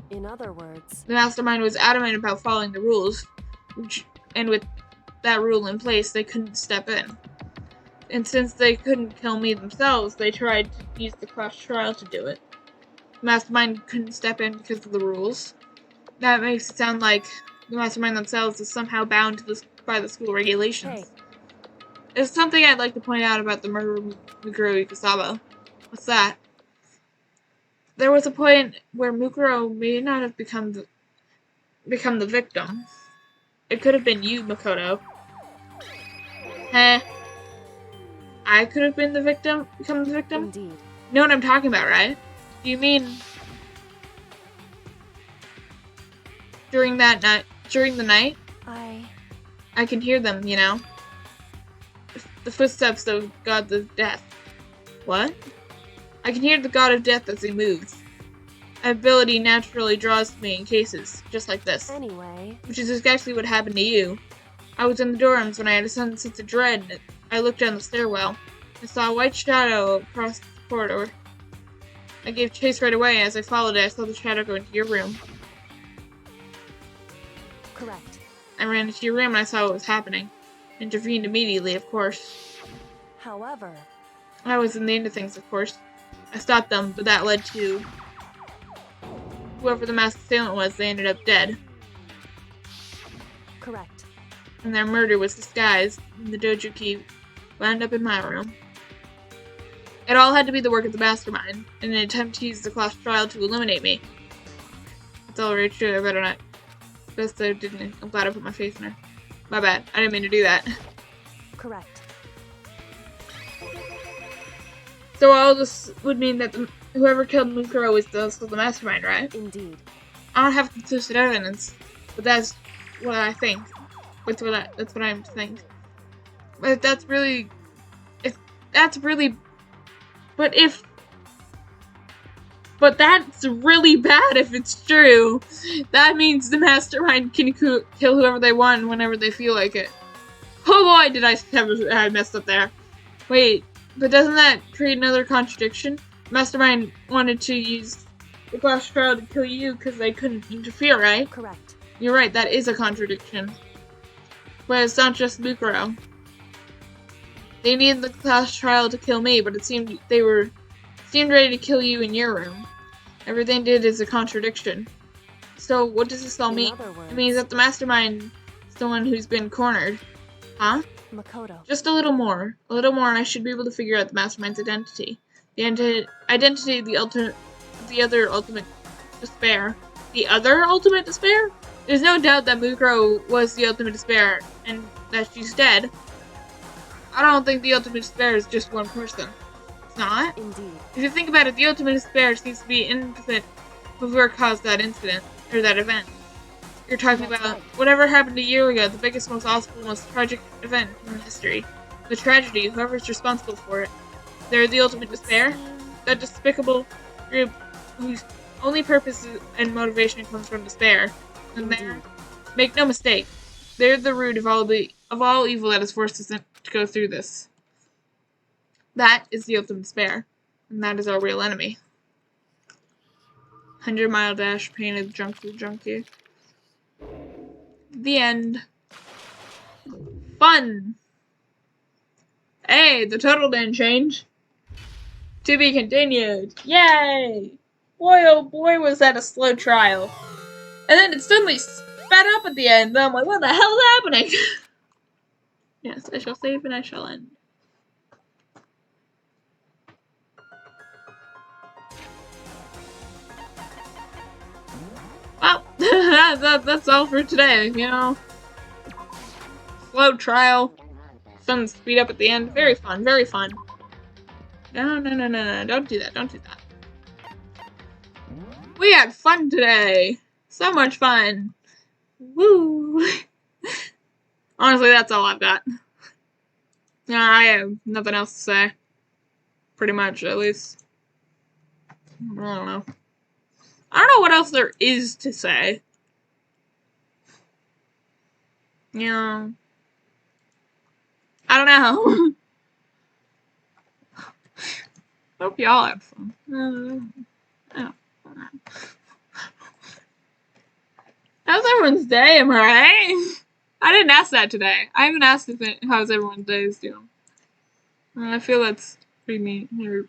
[SPEAKER 7] In other words...
[SPEAKER 1] The mastermind was adamant about following the rules, and with that rule in place, they couldn't step in. And since they couldn't kill me themselves, they tried to use the class trial to do it. The mastermind couldn't step in because of the rules. That makes it sound like the mastermind themselves is somehow bound by the school regulations.
[SPEAKER 7] Hey.
[SPEAKER 1] There's something I'd like to point out about the murder of Mikuru Kusaba. What's that? There was a point where Mukuro may not have become the victim. It could have been you, Makoto. I could have been become the victim?
[SPEAKER 7] Indeed.
[SPEAKER 1] You know what I'm talking about, right? Do you mean during the night? I can hear them, you know. the footsteps of God of Death. What? I can hear the God of Death as he moves. My ability naturally draws me in cases, just like this.
[SPEAKER 7] Anyway,
[SPEAKER 1] Which is exactly what happened to you. I was in the dorms when I had a sudden sense of dread, and I looked down the stairwell. I saw a white shadow across the corridor. I gave chase right away, and as I followed it, I saw the shadow go into your room.
[SPEAKER 7] correct.
[SPEAKER 1] I ran into your room and I saw what was happening. Intervened immediately, of course.
[SPEAKER 7] However,
[SPEAKER 1] I was in the end of things, of course. I stopped them, but that led to... whoever the masked assailant was, they ended up dead.
[SPEAKER 7] correct.
[SPEAKER 1] And their murder was disguised, and the dojo key wound up in my room. It all had to be the work of the mastermind, in an attempt to use the class trial to eliminate me. It's all very true, I better not. Best I didn't. I'm glad I put my faith in her. My bad, I didn't mean to do that.
[SPEAKER 7] Correct.
[SPEAKER 1] So all this would mean that whoever killed Mukuro was also the mastermind, right?
[SPEAKER 7] Indeed.
[SPEAKER 1] I don't have conclusive evidence, but that's what I think. That's what I think. But that's really, that's really bad if it's true. That means the mastermind can kill whoever they want whenever they feel like it. Oh boy, did I messed up there. Wait, but doesn't that create another contradiction? Mastermind wanted to use the class trial to kill you because they couldn't interfere, right?
[SPEAKER 7] Correct.
[SPEAKER 1] You're right, that is a contradiction. But it's not just Mukuro. They needed the class trial to kill me, but it seemed seemed ready to kill you in your room. Everything did is a contradiction. So what does this all mean? It means that the mastermind is the one who's been cornered. Huh?
[SPEAKER 7] Makoto.
[SPEAKER 1] Just a little more. A little more and I should be able to figure out the mastermind's identity. The identity of the other ultimate despair. The other ultimate despair? There's no doubt that Mukuro was the ultimate despair, and that she's dead. I don't think the ultimate despair is just one person. It's not?
[SPEAKER 7] Indeed.
[SPEAKER 1] If you think about it, the ultimate despair seems to be infinite of whoever caused that incident, or that event. You're talking
[SPEAKER 7] That's
[SPEAKER 1] about
[SPEAKER 7] right.
[SPEAKER 1] whatever happened a year ago, the biggest, most awful, most tragic event in history. The tragedy, whoever's responsible for it. They're the ultimate despair? That despicable group whose only purpose and motivation comes from despair. And they're, make no mistake, they're the root of all evil that has forced us to go through this. That is the ultimate despair, and that is our real enemy. 100-mile dash painted junkie. The end. Fun! Hey, the total didn't change. To be continued. Yay! Boy, oh boy, was that a slow trial. And then it suddenly sped up at the end, and I'm like, what the hell is happening? Yes, I shall save and I shall end. Well, that's all for today, you know. Slow trial. Sudden speed up at the end. Very fun, very fun. No, don't do that, don't do that. We had fun today. So much fun. Woo! Honestly, that's all I've got. I have nothing else to say. Pretty much, at least. I don't know. I don't know what else there is to say. You know. I don't know. Hope y'all have fun. How's everyone's day, am I right? I didn't ask that today. I haven't asked if how's everyone's day is doing. I feel that's pretty mean, or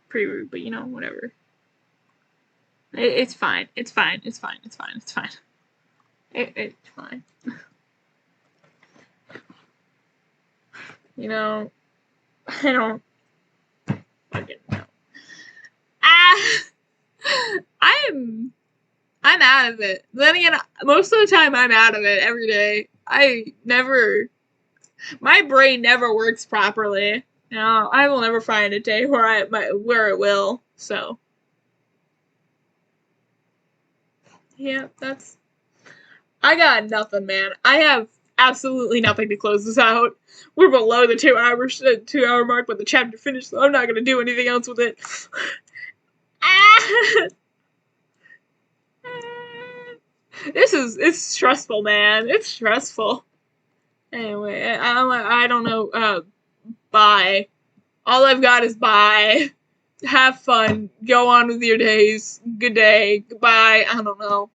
[SPEAKER 1] pretty rude, but you know, whatever. It's fine. It's fine. It's fine. It's fine. It's fine. It's fine. You know, I don't fucking know. I'm out of it. Then again, most of the time I'm out of it every day. My brain never works properly. You know, I will never find a day where it will. So, yeah, I got nothing, man. I have absolutely nothing to close this out. We're below the 2 hour mark, but the chapter finished, so I'm not gonna do anything else with it. It's stressful, man. It's stressful. Anyway, I don't know. Bye. All I've got is bye. Have fun. Go on with your days. Good day. Goodbye. I don't know.